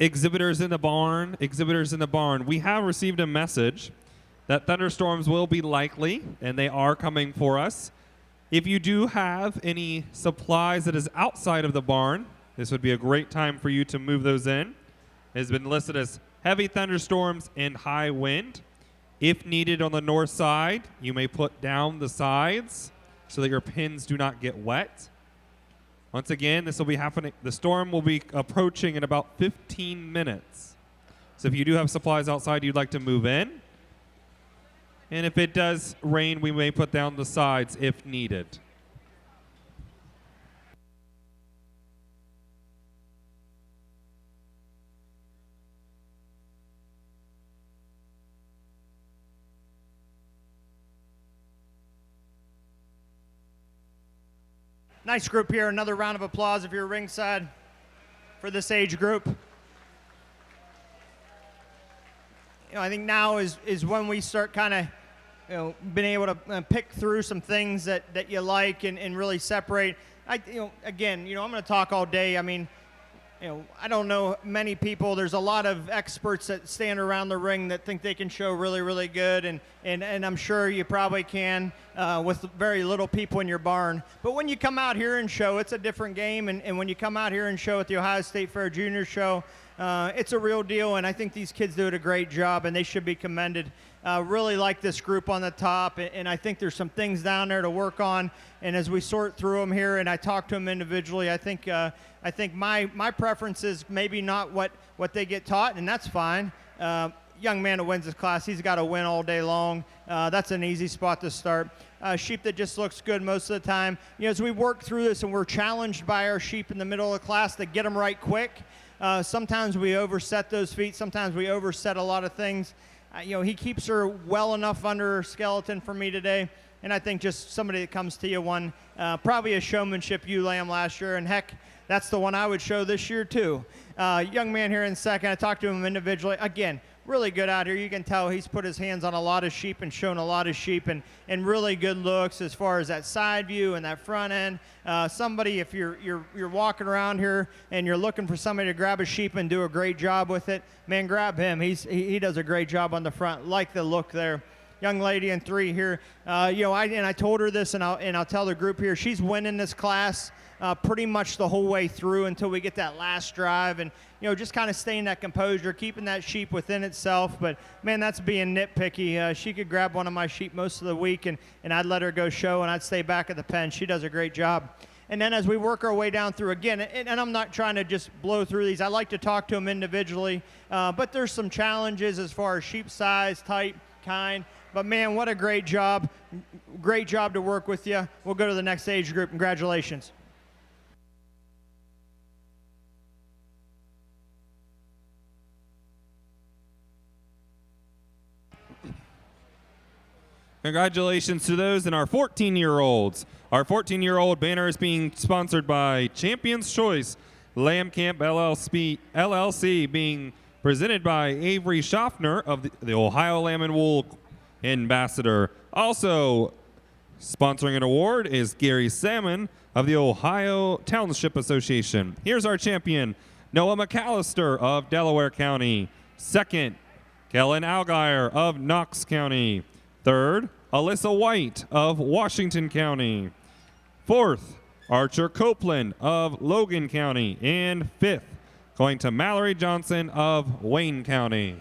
Exhibitors in the barn, exhibitors in the barn. We have received a message that thunderstorms will be likely, and they are coming for us. If you do have any supplies that is outside of the barn, this would be a great time for you to move those in. It has been listed as heavy thunderstorms and high wind. If needed on the north side, you may put down the sides so that your pins do not get wet. Once again, this will be happening. The storm will be approaching in about 15 minutes. So if you do have supplies outside you'd like to move in, And if it does rain, we may put down the sides if needed. Nice group here. Another round of applause if you're ringside for this age group. I think now is when we start kind of, being able to pick through some things that you like and really separate. Again, I'm going to talk all day. I mean, I don't know many people. There's a lot of experts that stand around the ring that think they can show really, really good, and I'm sure you probably can with very little people in your barn. But when you come out here and show, it's a different game, and when you come out here and show at the Ohio State Fair Junior Show, it's a real deal, and I think these kids do a great job, and they should be commended. Really like this group on the top, and I think there's some things down there to work on. And as we sort through them here, and I talk to them individually, I think my preference is maybe not what they get taught, and that's fine. Young man that wins this class, he's got to win all day long. That's an easy spot to start. Sheep that just looks good most of the time. As we work through this and we're challenged by our sheep in the middle of the class to get them right quick, sometimes we overset those feet. Sometimes we overset a lot of things. He keeps her well enough under her skeleton for me today. And I think just somebody that comes to you one, probably a Showmanship ewe lamb last year. And heck, that's the one I would show this year too. Young man here in second. I talked to him individually. Again, really good out here. You can tell he's put his hands on a lot of sheep and shown a lot of sheep, and really good looks as far as that side view and that front end. Somebody, if you're walking around here and you're looking for somebody to grab a sheep and do a great job with it, man, grab him. He does a great job on the front. Like the look there. Young lady in three here. I told her this, and I'll tell the group here. She's winning this class pretty much the whole way through until we get that last drive, and just kind of staying that composure, keeping that sheep within itself. But man, that's being nitpicky. She could grab one of my sheep most of the week, and I'd let her go show, and I'd stay back at the pen. She does a great job. And then as we work our way down through again, and I'm not trying to just blow through these. I like to talk to them individually, but there's some challenges as far as sheep size, type, kind. But man, what a great job. Great job to work with you. We'll go to the next age group. Congratulations. Congratulations to those in our 14-year-olds. Our 14-year-old banner is being sponsored by Champions Choice, Lamb Camp LLC, being presented by Avery Schaffner of the Ohio Lamb and Wool Ambassador. Also sponsoring an award is Gary Salmon of the Ohio Township Association. Here's our champion, Noah McAllister of Delaware County. Second, Kellen Algier of Knox County. Third, Alyssa White of Washington County. Fourth, Archer Copeland of Logan County. And fifth, going to Mallory Johnson of Wayne County.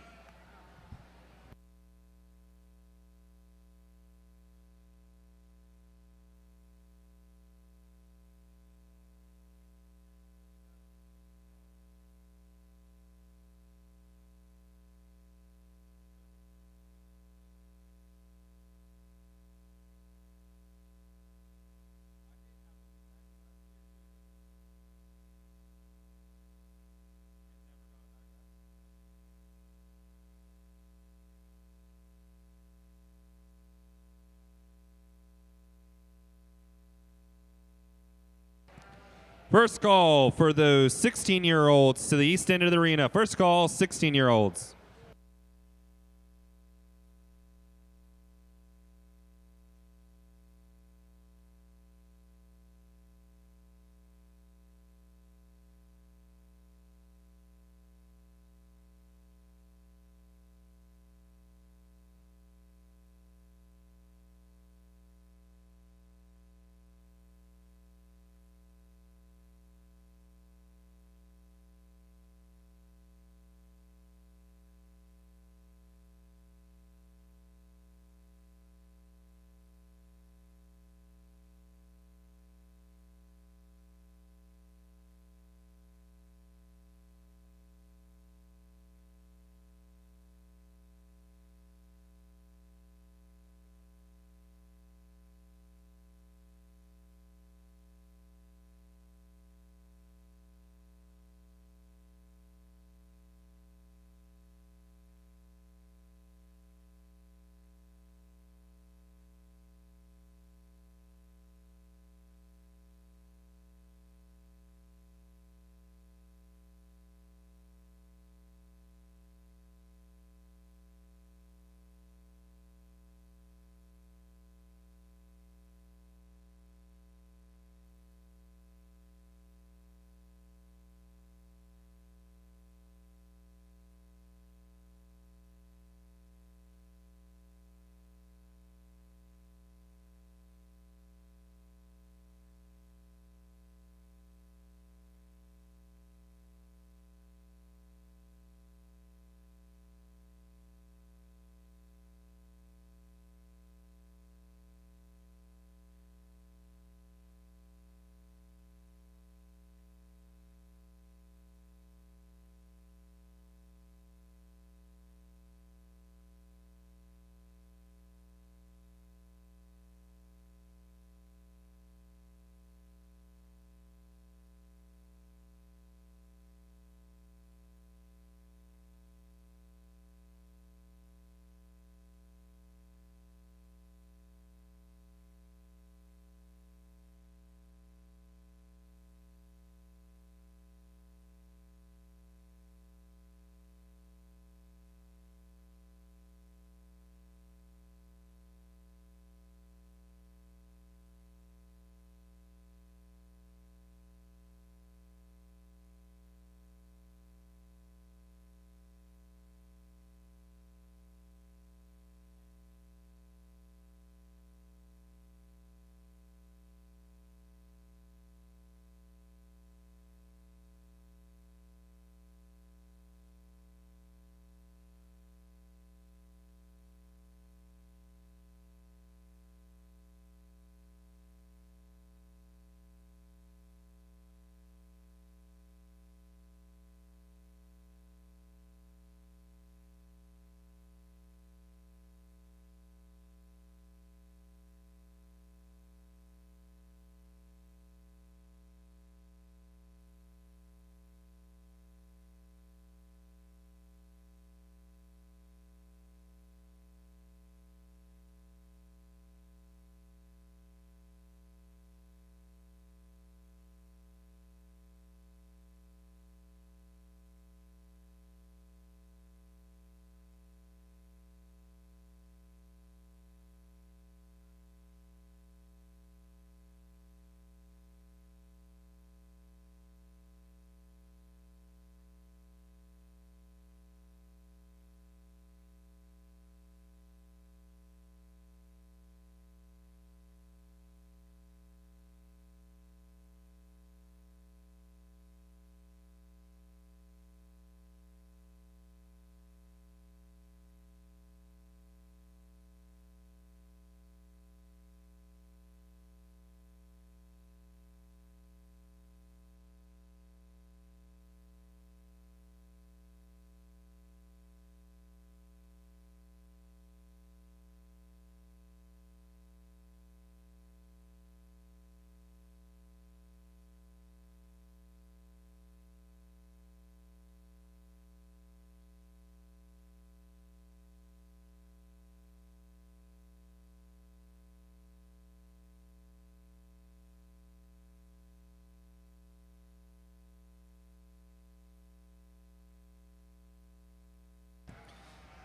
First call for those 16-year-olds to the east end of the arena. First call, 16-year-olds.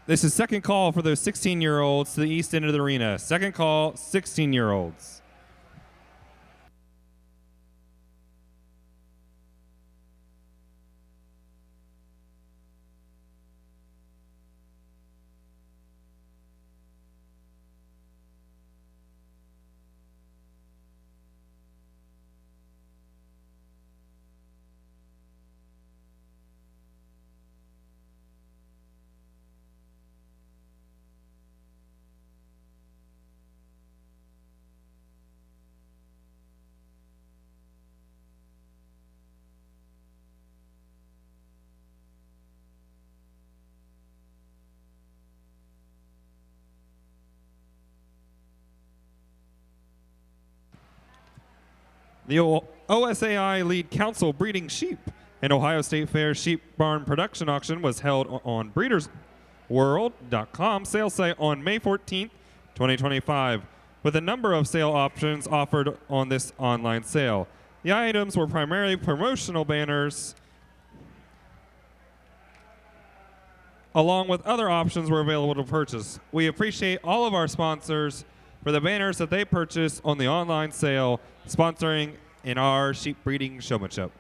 This is second call for those 16-year-olds to the east end of the arena. Second call, 16-year-olds. The OSAI Lead Council Breeding Sheep and Ohio State Fair Sheep Barn Production Auction was held on breedersworld.com sale site on May 14th, 2025, with a number of sale options offered on this online sale. The items were primarily promotional banners, along with other options were available to purchase. We appreciate all of our sponsors for the banners that they purchased on the online sale, sponsoring in our sheep breeding showmanship.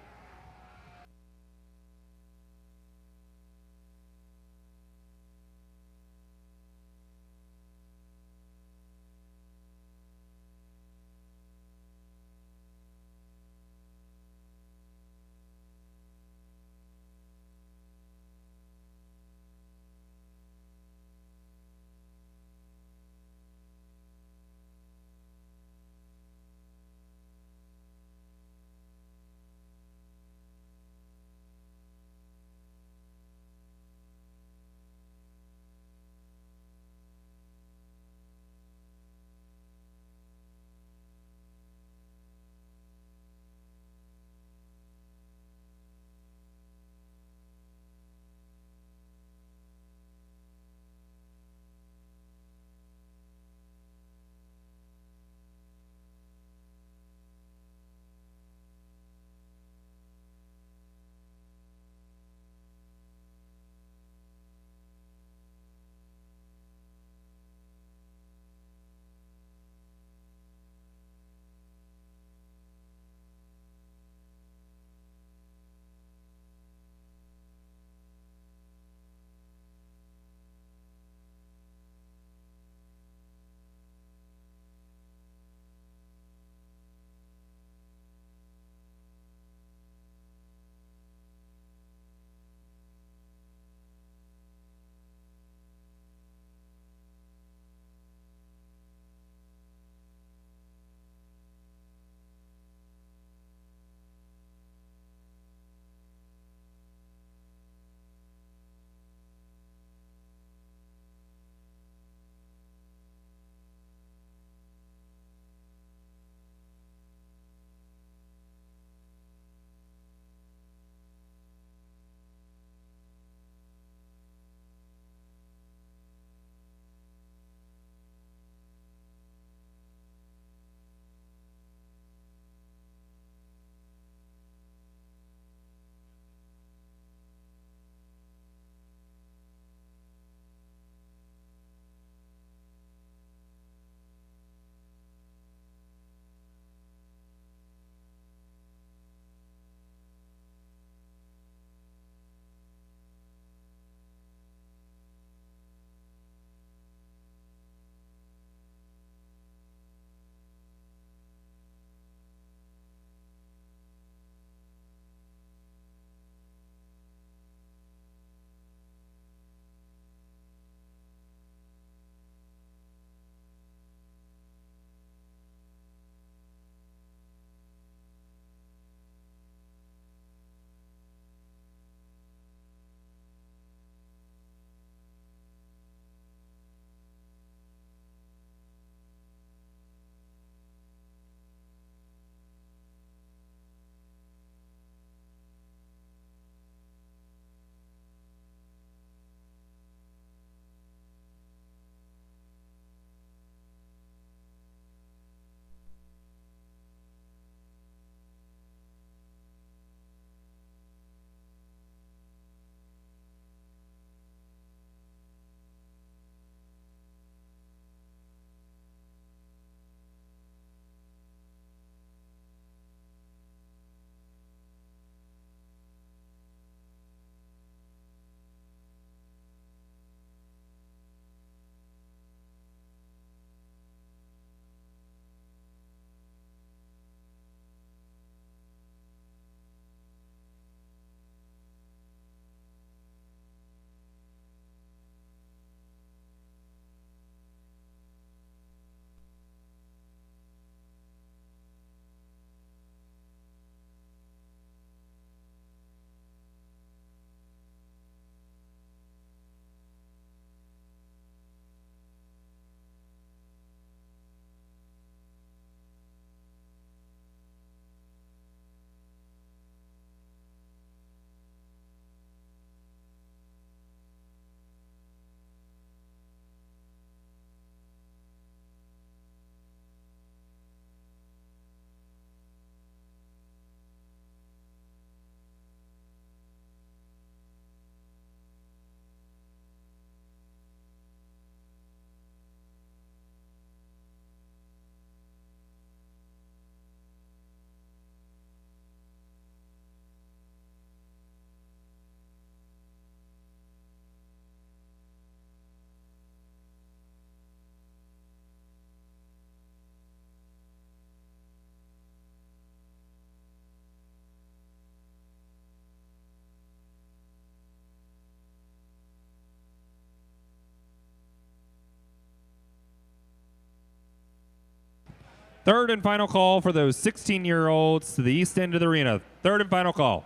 Third and final call for those 16-year-olds to the east end of the arena. Third and final call.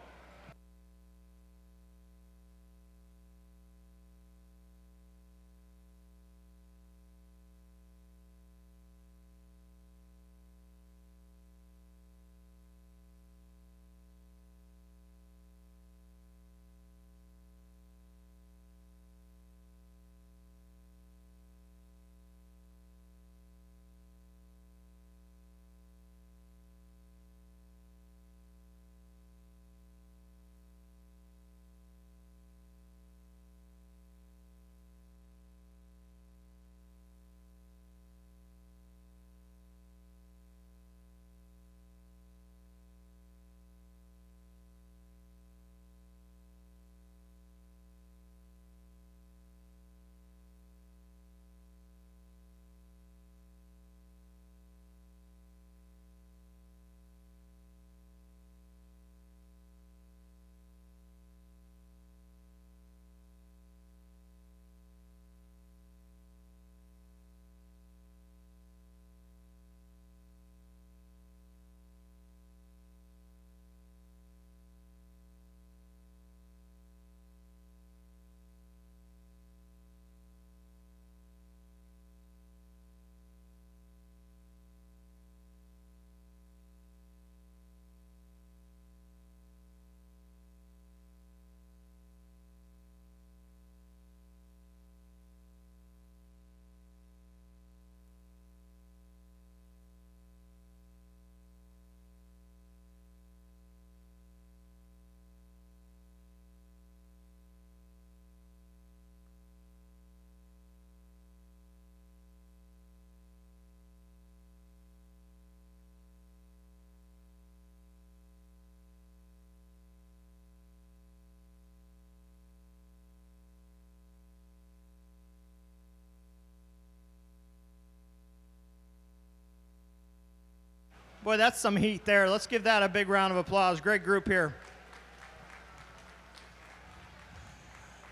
Boy, that's some heat there. Let's give that a big round of applause. Great group here.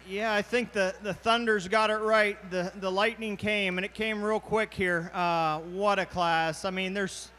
Yeah, I think the Thunders got it right. The lightning came, and it came real quick here. What a class. I mean, there's,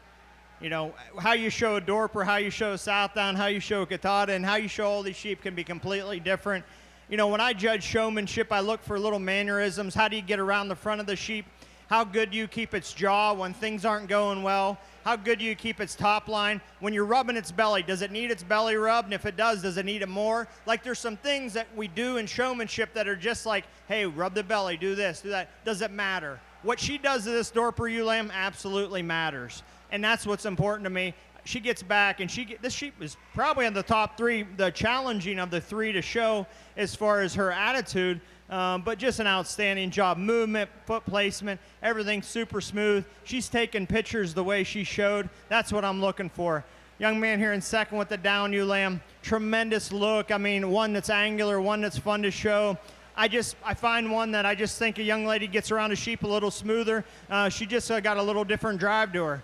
you know, how you show a Dorper, how you show a Southdown, how you show a Catata, and how you show all these sheep can be completely different. You know, when I judge showmanship, I look for little mannerisms. How do you get around the front of the sheep? How good do you keep its jaw when things aren't going well? How good do you keep its top line? When you're rubbing its belly, does it need its belly rubbed? And if it does it need it more? Like, there's some things that we do in showmanship that are just like, hey, rub the belly, do this, do that. Does it matter? What she does to this Dorper ewe lamb absolutely matters. And that's what's important to me. She gets back, and this sheep is probably in the top three, the challenging of the three to show as far as her attitude. But just an outstanding job. Movement, foot placement, everything super smooth. She's taking pictures the way she showed. That's what I'm looking for. Young man here in second with the down ewe lamb. Tremendous look. I mean, one that's angular, one that's fun to show. I find one that I just think a young lady gets around a sheep a little smoother. She just got a little different drive to her.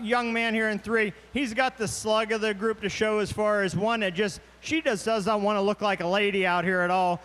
Young man here in three, he's got the slug of the group to show as far as one that just, she just does not want to look like a lady out here at all.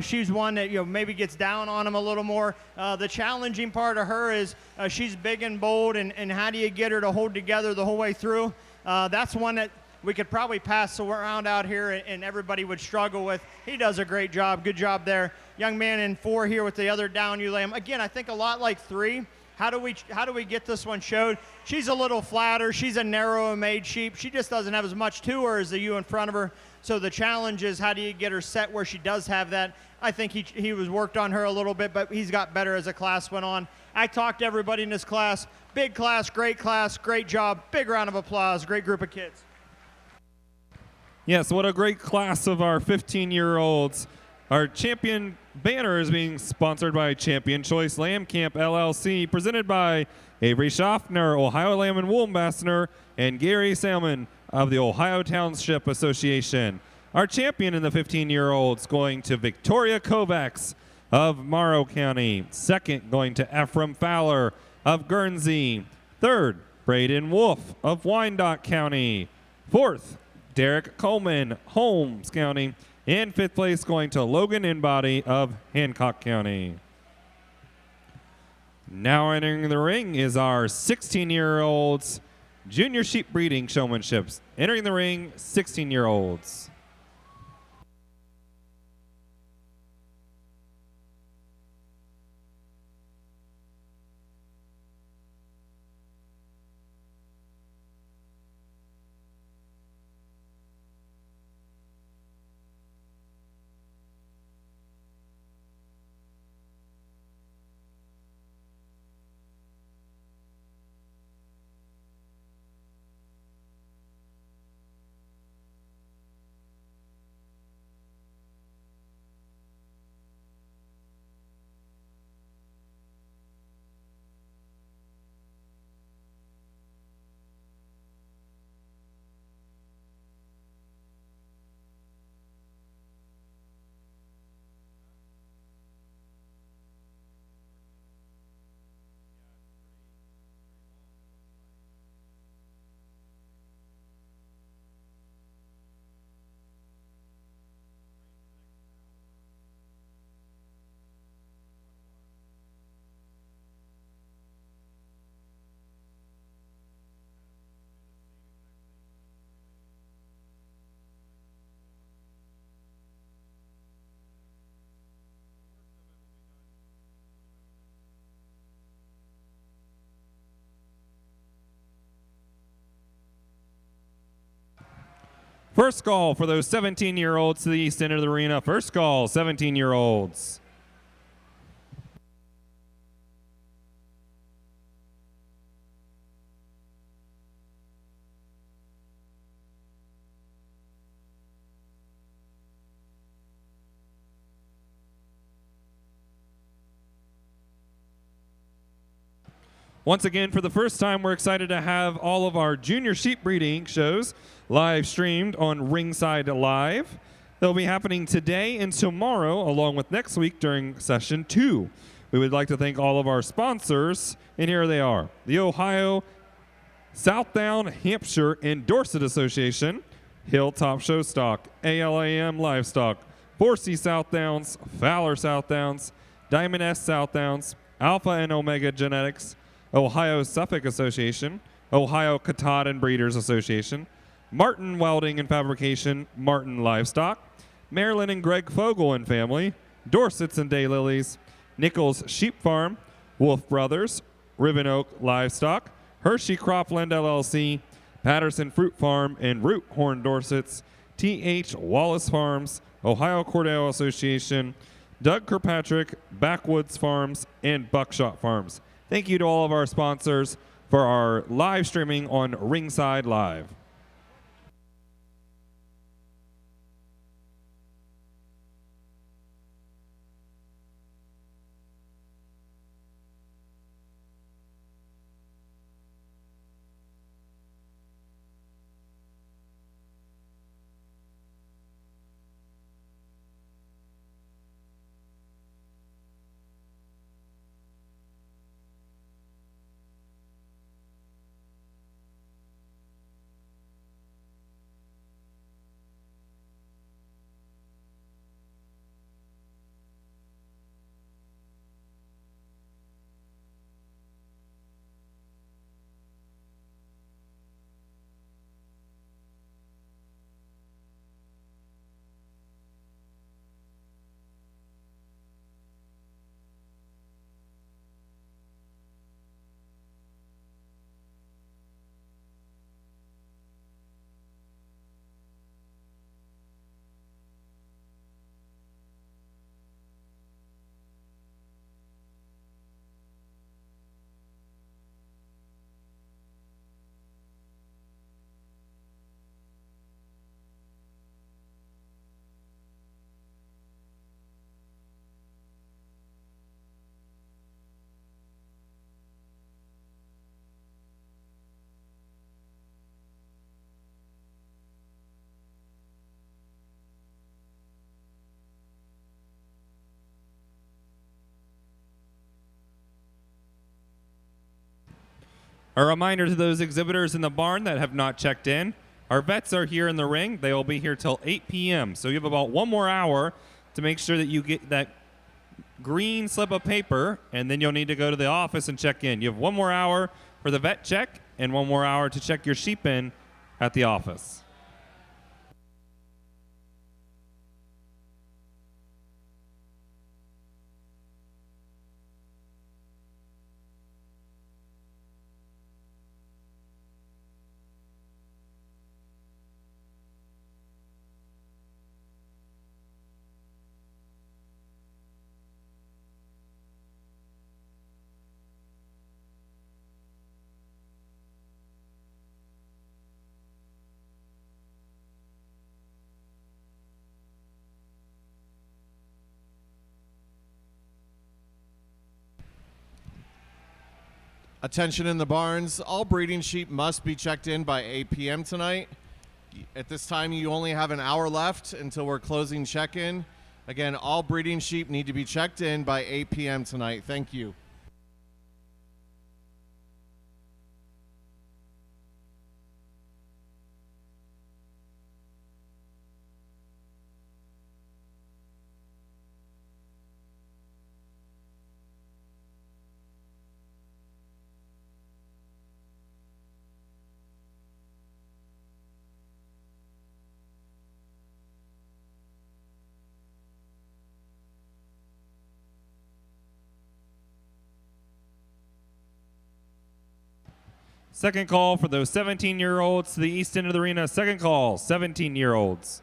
She's one that, you know, maybe gets down on him a little more. The challenging part of her is she's big and bold, and how do you get her to hold together the whole way through? That's one that we could probably pass around out here and everybody would struggle with. He does a great job. Good job there. Young man in four here with the other down ewe lamb. Again, I think a lot like three. How do we get this one showed? She's a little flatter. She's a narrow made sheep. She just doesn't have as much to her as the ewe in front of her. So the challenge is, how do you get her set where she does have that? I think he was worked on her a little bit, but he's got better as the class went on. I talked to everybody in this class. Big class, great job. Big round of applause. Great group of kids. Yes, what a great class of our 15-year-olds. Our champion banner is being sponsored by Champion Choice Lamb Camp LLC, presented by Avery Schaffner, Ohio Lamb and Wool Ambassador, and Gary Salmon of the Ohio Township Association. Our champion in the 15-year-olds going to Victoria Kovacs of Morrow County. Second going to Ephraim Fowler of Guernsey. Third, Braden Wolf of Wyandotte County. Fourth, Derek Coleman, Holmes County. And fifth place going to Logan Inbody of Hancock County. Now entering the ring is our 16-year-olds junior sheep breeding showmanships. Entering the ring, 16-year-olds. First call for those 17-year-olds to the east end of the arena. First call, 17-year-olds. Once again, for the first time, we're excited to have all of our junior sheep breeding shows live streamed on Ringside Live. They'll be happening today and tomorrow, along with next week during session 2. We would like to thank all of our sponsors, and here they are: the Ohio, Southdown, Hampshire, and Dorset Association, Hilltop Show Stock, ALAM Livestock, 4C Southdowns, Fowler Southdowns, Diamond S Southdowns, Alpha and Omega Genetics, Ohio Suffolk Association, Ohio Katahdin Breeders Association, Martin Welding and Fabrication, Martin Livestock, Marilyn and Greg Fogel and Family, Dorset's and Daylilies, Nichols Sheep Farm, Wolf Brothers, Ribbon Oak Livestock, Hershey Cropland LLC, Patterson Fruit Farm and Root Horn Dorsets, T.H. Wallace Farms, Ohio Cordell Association, Doug Kirkpatrick, Backwoods Farms, and Buckshot Farms. Thank you to all of our sponsors for our live streaming on Ringside Live. A reminder to those exhibitors in the barn that have not checked in, our vets are here in the ring. They will be here till 8 p.m. So you have about one more hour to make sure that you green slip of paper, and then you'll need to go to the office and check in. You have 1 more hour for the vet check and 1 more hour to check your sheep in at the office. Attention in the barns. All breeding sheep must be checked in by 8 p.m. tonight. At this time, you only have an hour left until we're closing check-in. Again, all breeding sheep need to be checked in by 8 p.m. tonight. Thank you. Second call for those 17-year-olds to the east end of the arena. Second call, 17-year-olds.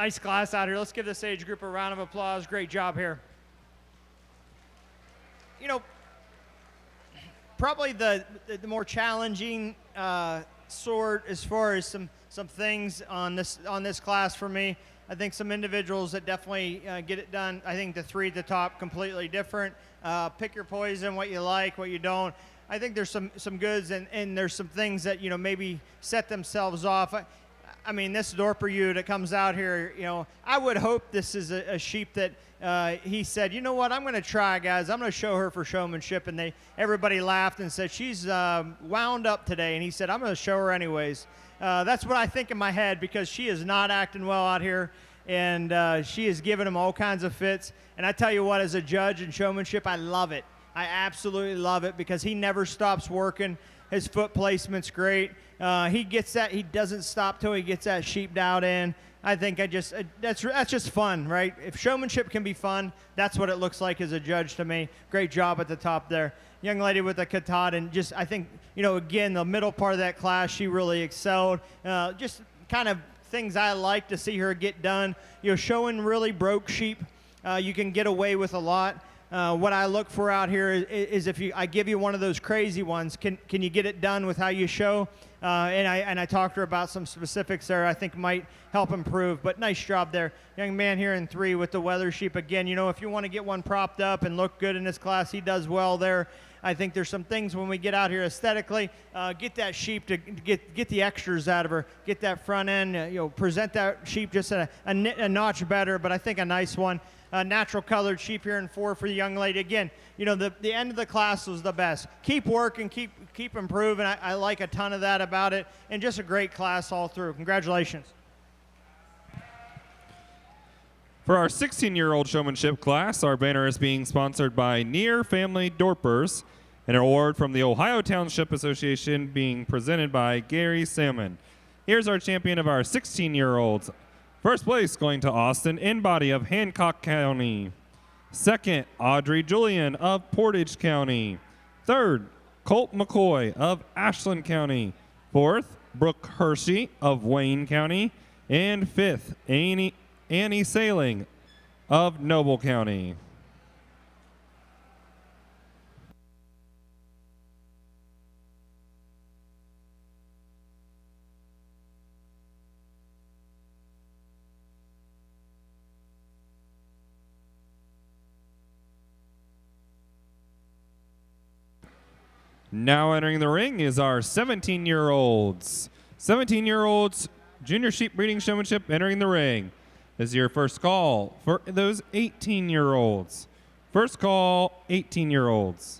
Nice class out here. Let's give this age group a round of applause. Great job here. You know, probably the more challenging sort as far as some things on this class for me. I think some individuals that definitely get it done. I think the three at the top completely different. Pick your poison, what you like, what you don't. I think there's some goods and there's some things that, you know, maybe set themselves off. I mean, this Dorper ewe that comes out here, you know, I would hope this is a sheep that he said, you know what, I'm going to try, guys. I'm going to show her for showmanship. And everybody laughed and said, she's wound up today. And he said, I'm going to show her anyways. That's what I think in my head, because she is not acting well out here. And she is giving him all kinds of fits. And I tell you what, as a judge in showmanship, I love it. I absolutely love it, because he never stops working. His foot placement's great. He gets that. He doesn't stop till he gets that sheep dialed in. I think that's just fun, right? If showmanship can be fun, that's what it looks like as a judge to me. Great job at the top there. Young lady with the katad, and just, I think, you know, again, the middle part of that class, she really excelled. Just kind of things I like to see her get done. You know, showing really broke sheep, you can get away with a lot. What I look for out here is if I give you one of those crazy ones, can you get it done with how you show? And I talked to her about some specifics there I think might help improve. But nice job there. Young man here in 3 with the weather sheep. Again, you know, if you want to get one propped up and look good in this class, he does well there. I think there's some things when we get out here aesthetically, get that sheep to get the extras out of her, get that front end, you know, present that sheep just a notch better, but I think a nice one. Natural colored sheep here in 4 for the young lady. Again, you know, the end of the class was the best. Keep working, keep improving. I like a ton of that about it, and just a great class all through. Congratulations. For our 16-year-old showmanship class, our banner is being sponsored by Near Family Dorpers, an award from the Ohio Township Association being presented by Gary Salmon. Here's our champion of our 16-year-olds. First place going to Austin Inbody of Hancock County. Second, Audrey Julian of Portage County. Third, Colt McCoy of Ashland County. Fourth, Brooke Hershey of Wayne County. And fifth, Annie Sailing of Noble County. Now entering the ring is our 17-year-olds. 17-year-olds junior sheep breeding showmanship entering the ring. This is your first call for those 18-year-olds. First call, 18-year-olds.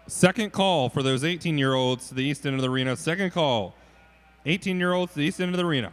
Second call for those 18-year-olds to the east end of the arena. Second call. 18-year-olds to the east end of the arena.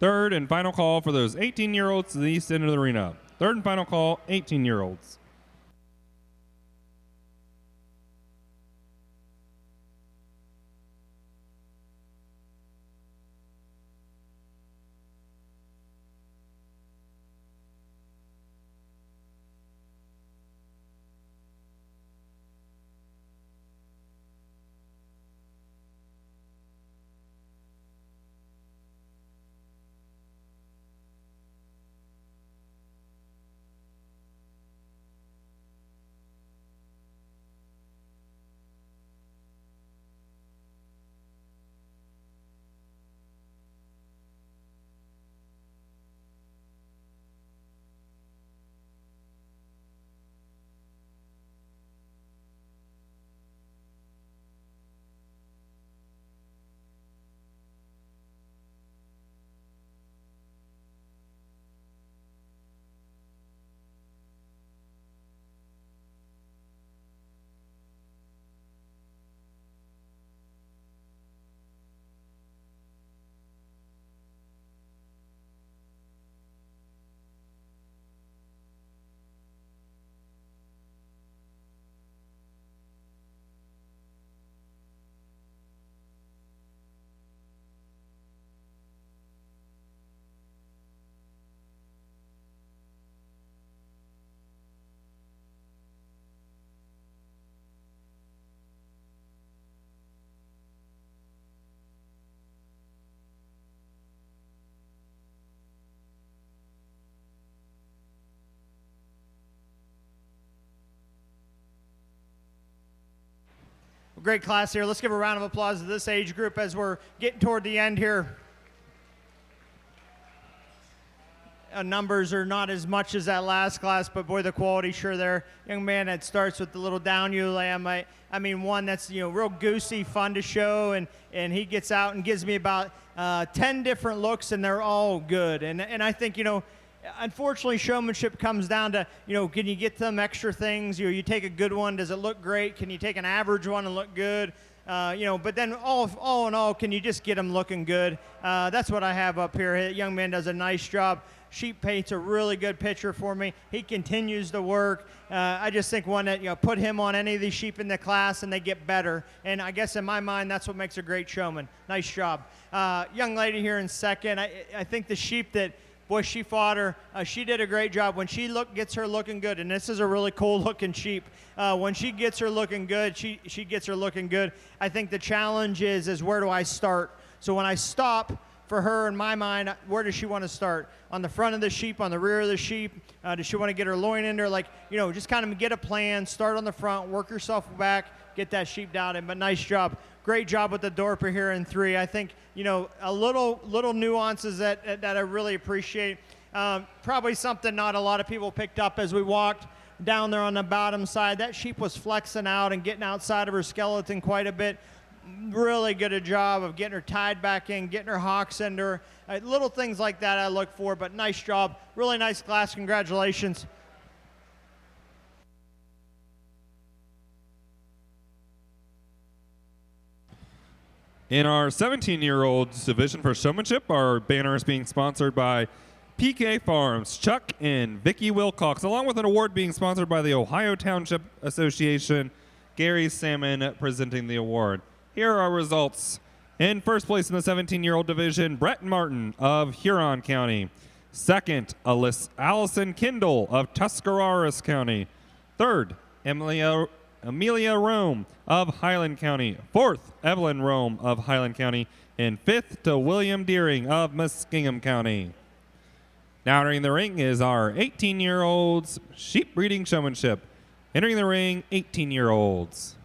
Third and final call for those 18-year-olds to the east end of the arena. Third and final call, 18-year-olds. Great class here. Let's give a round of applause to this age group as we're getting toward the end here. Numbers are not as much as that last class, but boy, the quality sure there. Young man that starts with the little down ewe lamb. I mean, one that's real goosey, fun to show, and he gets out and gives me about 10 different looks, and they're all good. And I think unfortunately, showmanship comes down to, can you get them extra things? You take a good one, does it look great? Can you take an average one and look good? But then all in all, can you just get them looking good? That's what I have up here. The young man does a nice job. Sheep paints a really good picture for me. He continues to work. I just think one that, put him on any of these sheep in the class and they get better. And I guess in my mind, that's what makes a great showman. Nice job. Young lady here in second, I think the sheep that, boy, she fought her. She did a great job. When she gets her looking good, and this is a really cool looking sheep. When she gets her looking good, she gets her looking good. I think the challenge is where do I start? So when I stop, for her, in my mind, where does she want to start? On the front of the sheep, on the rear of the sheep? Does she want to get her loin in there? Just kind of get a plan, start on the front, work yourself back, get that sheep down in. But nice job. Great job with the Dorper here in 3. I think, a little nuances that I really appreciate. Probably something not a lot of people picked up as we walked down there on the bottom side. That sheep was flexing out and getting outside of her skeleton quite a bit. Really good a job of getting her tied back in, getting her hocks into her. Little things like that I look for, but nice job. Really nice class. Congratulations. In our 17-year-olds division for showmanship, our banner is being sponsored by PK Farms, Chuck and Vicky Wilcox, along with an award being sponsored by the Ohio Township Association, Gary Salmon presenting the award. Here are our results. In first place in the 17-year-old division, Brett Martin of Huron County. Second, Allison Kindle of Tuscarawas County. Third, Amelia Rome of Highland County. Fourth, Evelyn Rome of Highland County. And fifth to William Deering of Muskingum County. Now entering the ring is our 18-year-olds sheep breeding showmanship. Entering the ring, 18-year-olds.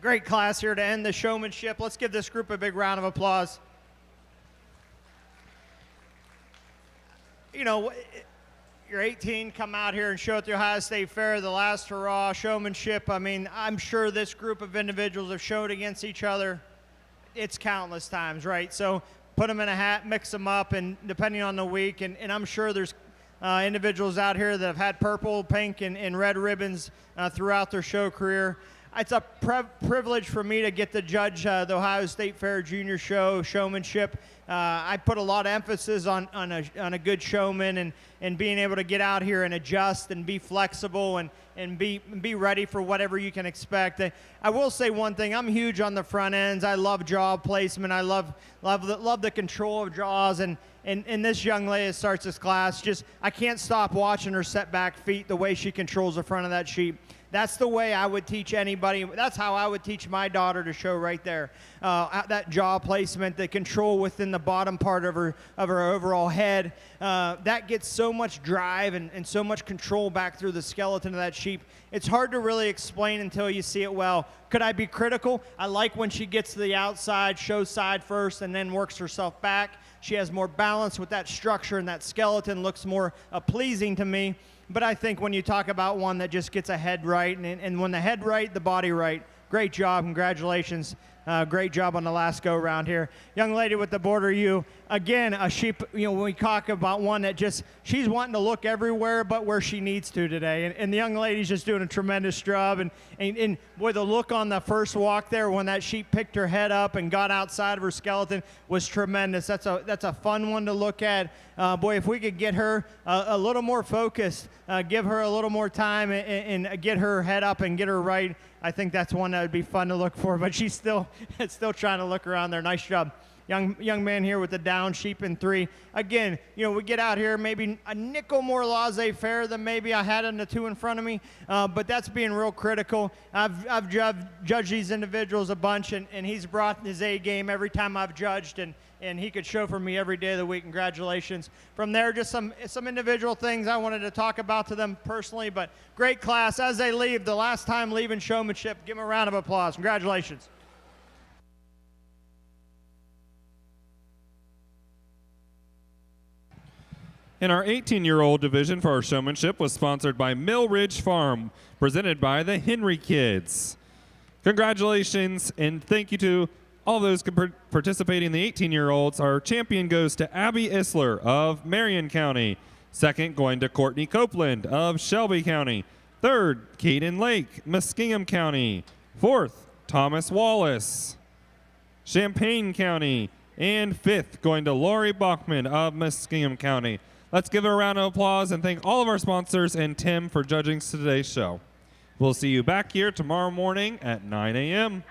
Great class here to end the showmanship. Let's give this group a big round of applause. You know, you're 18, come out here and show at the Ohio State Fair, the last hurrah, showmanship. I mean, I'm sure this group of individuals have showed against each other. It's countless times, right? So put them in a hat, mix them up, and depending on the week, and I'm sure there's individuals out here that have had purple, pink, and red ribbons throughout their show career. It's a privilege for me to get to judge the Ohio State Fair Junior Show, Showmanship. I put a lot of emphasis on a good showman and being able to get out here and adjust and be flexible and be ready for whatever you can expect. I will say one thing. I'm huge on the front ends. I love jaw placement. I love the control of jaws. And this young lady that starts this class, I can't stop watching her set back feet, the way she controls the front of that sheep. That's the way I would teach anybody. That's how I would teach my daughter to show right there. That jaw placement, the control within the bottom part of her overall head. That gets so much drive and so much control back through the skeleton of that sheep. It's hard to really explain until you see it well. Could I be critical? I like when she gets to the outside, shows side first, and then works herself back. She has more balance with that structure, and that skeleton looks more pleasing to me. But I think when you talk about one that just gets a head right, and when the head right, the body right, great job, congratulations. Great job on the last go around here. Young lady with the border ewe, again, a sheep, when we talk about one that she's wanting to look everywhere but where she needs to today. And the young lady's just doing a tremendous job. And boy, the look on the first walk there when that sheep picked her head up and got outside of her skeleton was tremendous. That's a fun one to look at. Boy, if we could get her a little more focused, give her a little more time and get her head up and get her right, I think that's one that would be fun to look for, but she's still trying to look around there. Nice job. Young man here with the down sheep in 3. Again, we get out here maybe a nickel more laissez-faire than maybe I had in the 2 in front of me, but that's being real critical. I've judged these individuals a bunch, and he's brought his A game every time I've judged, and he could show for me every day of the week. Congratulations. From there, just some individual things I wanted to talk about to them personally, but great class. As they leave, the last time leaving showmanship, give them a round of applause. Congratulations. And our 18-year-old division for our showmanship was sponsored by Mill Ridge Farm, presented by the Henry Kids. Congratulations, and thank you to all those participating, the 18-year-olds. Our champion goes to Abby Isler of Marion County. Second, going to Courtney Copeland of Shelby County. Third, Caden Lake, Muskingum County. Fourth, Thomas Wallace, Champaign County. And fifth, going to Lori Bachman of Muskingum County. Let's give a round of applause and thank all of our sponsors and Tim for judging today's show. We'll see you back here tomorrow morning at 9 a.m.